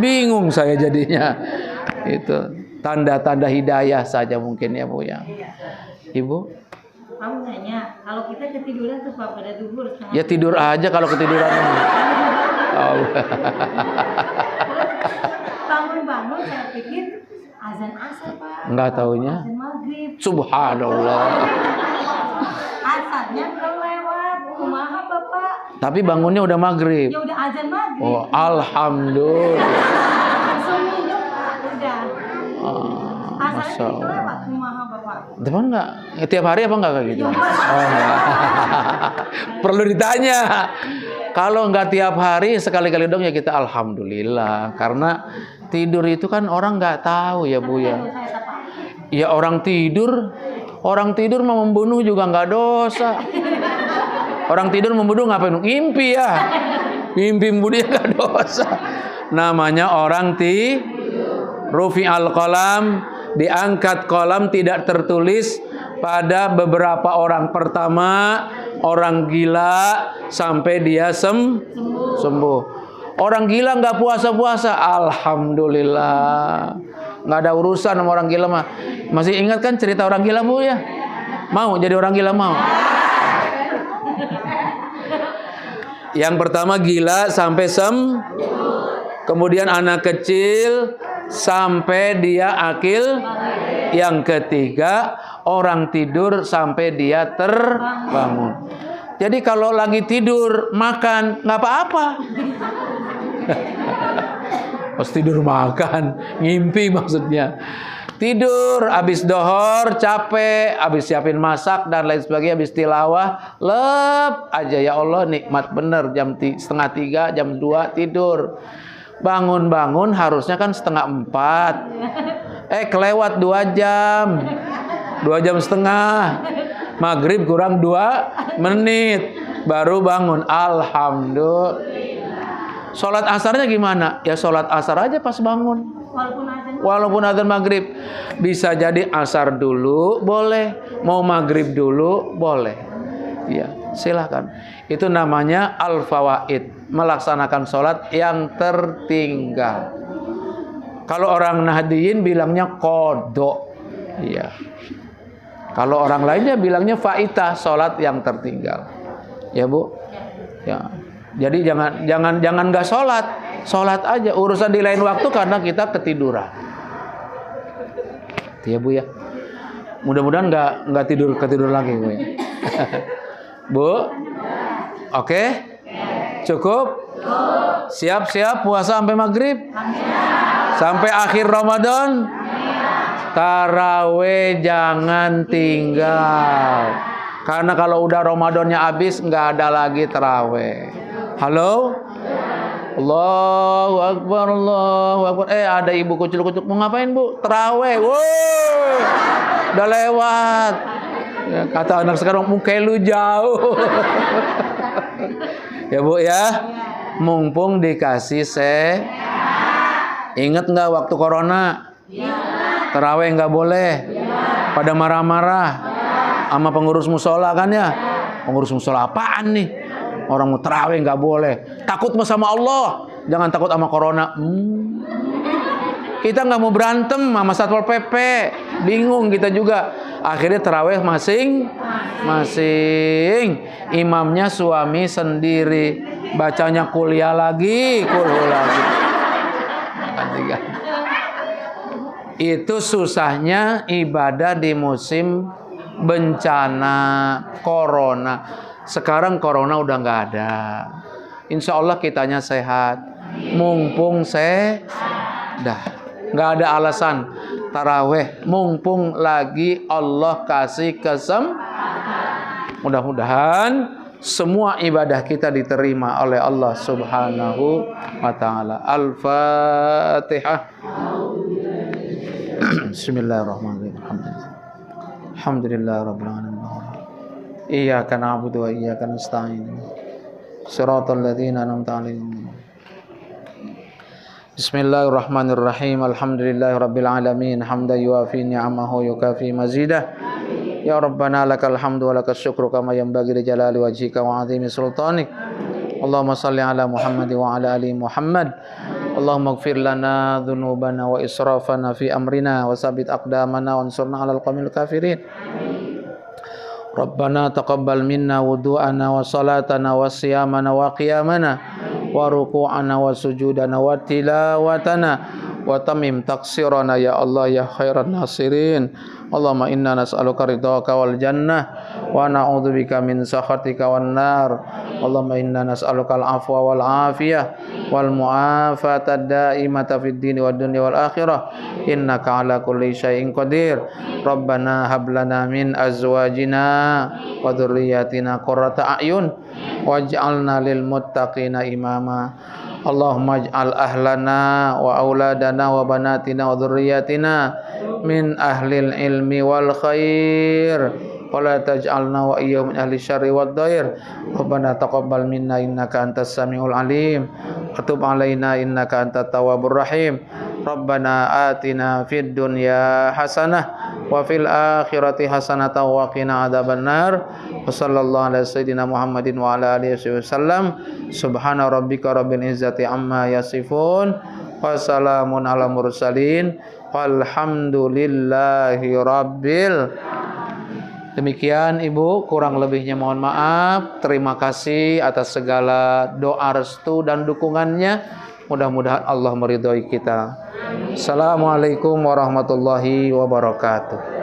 Bingung saya jadinya. Itu tanda-tanda hidayah saja mungkin ya Bu ya. Ibu, kamu nanya, kalau kita ketiduran tuh Pak pada duhur. Ya tidur aja kalau ketiduran. Oh. Bangun-bangun saya pikir azan asar Pak. Enggak taunya. Azan maghrib. Subhanallah. Azannya kelewat. Kumaha Bapak? Tapi bangunnya udah maghrib. Ya udah azan maghrib. Oh, alhamdulillah. Langsung minum Pak, udah. Azannya Masya kelewat. Allah. Kumaha Bapak? Teman enggak? Tiap hari apa enggak kayak gitu? Ya, Oh, enggak. Perlu ditanya. Kalau enggak tiap hari, sekali-kali dong ya kita alhamdulillah. Karena tidur itu kan orang enggak tahu ya Bu ya. Ya orang tidur mau membunuh juga enggak dosa. Orang tidur membunuh ngapain? Ngimpi ya. Mimpi membunuh ya enggak dosa. Namanya orang rufi al-qalam, diangkat kolam, tidak tertulis pada beberapa orang. Pertama, orang gila sampai dia sembuh. Orang gila nggak puasa-puasa, alhamdulillah. Nggak ada urusan sama orang gila mah. Masih ingat kan cerita orang gila Bu ya? Mau jadi orang gila mau? Yang pertama gila sampai kemudian anak kecil sampai dia akil. Yang ketiga orang tidur sampai dia terbangun. Jadi kalau lagi tidur makan nggak apa-apa. Pas tidur makan, ngimpi maksudnya. Tidur, habis dohor, capek, habis siapin masak dan lain sebagainya, habis tilawah, lep aja ya Allah nikmat bener jam 2:30, jam 2 tidur. Bangun-bangun harusnya kan 3:30. Kelewat 2 jam. 2 jam setengah. Maghrib kurang 2 menit. Baru bangun. Alhamdulillah. Sholat asarnya gimana? Ya sholat asar aja pas bangun. Walaupun azan maghrib. Bisa jadi asar dulu boleh. Mau maghrib dulu boleh. Ya, silahkan. Itu namanya al-fawaid. Melaksanakan sholat yang tertinggal. Kalau orang Nahdiyin bilangnya qadha. Iya. Kalau orang lainnya bilangnya faitah, sholat yang tertinggal. Ya Bu. Ya. Jadi jangan nggak sholat aja. Urusan di lain waktu karena kita ketiduran. Ya Bu ya. Mudah-mudahan nggak ketidur lagi Bu. Ya. Bu, oke? Cukup? Siap-siap puasa sampai maghrib? Sampai akhir Ramadan? Taraweh jangan tinggal. Karena kalau udah Ramadannya habis nggak ada lagi taraweh. Halo? Allahu Akbar, Allahu Akbar. Ada ibu kucul-kucul. Mau ngapain Bu? Taraweh. Wow, udah lewat. Ya, kata anak sekarang, muka lu jauh. Ya Bu ya. Mumpung dikasih Ingat nggak waktu corona? Taraweh nggak boleh. Pada marah-marah sama pengurus musola kan ya. Pengurus musola apaan nih? Orang mau taraweh nggak boleh. Takut sama Allah, jangan takut sama corona. Kita nggak mau berantem sama Satpol PP, bingung kita juga. Akhirnya taraweh masing-masing. Imamnya suami sendiri, bacanya kuliah lagi, Itu susahnya ibadah di musim bencana corona. Sekarang corona udah nggak ada. Insya Allah kitanya sehat. Mumpung dah nggak ada alasan taraweh. Mumpung lagi Allah kasih mudah-mudahan semua ibadah kita diterima oleh Allah Subhanahu wa Ta'ala. Al-Fatihah. Bismillahirrahmanirrahim. Alhamdulillahirabbil alamin. Iyyaka na'budu wa iyyaka nasta'in. Shiratal ladzina an'amta 'alaihim. Bismillahirrahmanirrahim. Alhamdulillahirabbil alamin. Hamdan yuafi ni'amahu yukafi mazidah. Ya Rabbana lakal hamdu wa lakas syukru kama yanbaghi li jalali wajhika wa 'azimi sultanik. Allahumma salli ala Muhammad wa ala ali Muhammad. Allahumma ighfir lana dhunubana wa israfana fi amrina wa sabit aqdamana wa ansurna 'alal qawmil kafirin. Rabbana taqabbal minna wudu'ana wa salatana wa siyamana wa qiyamana wa ruku'ana wa sujudana wa tilawatana wa tamim taksirana ya Allah ya khairan nasirin. Allahumma inna nas'aluka ridhaka wal jannah wa na'udzubika min sakhatika wan nar. Allahumma inna nas'aluka al afwa wal afiyah wal mu'afata daimata fid dini wad dunya wal akhirah innaka ala kulli syai'in qadir. Rabbana hab lana min azwajina wa dzurriyyatina qurrata a'yun waj'alna lil muttaqina imama. Allahumma ij'al ahlana wa auladana wa banatina wa dzurriyyatina min ahlil ilmi wal khair wa la taj'alna wa iyyahum min ahli syarri wad dhair. Rabbana taqabbal minna innaka antas samiul alim wa tub alaina innaka antat tawwabur rahim. Rabbana atina fid dunya hasanah wa fil akhirati hasanatan wa qina adzabannar. Wa sallallahu ala sayyidina Muhammadin wa ala alihi wasallam. Subhana rabbika rabbil izzati amma yasifun wa salamun ala mursalin walhamdulillahi rabbil. Demikian Ibu, kurang lebihnya mohon maaf. Terima kasih atas segala doa restu dan dukungannya. Mudah-mudahan Allah meridhai kita. Assalamualaikum warahmatullahi wabarakatuh.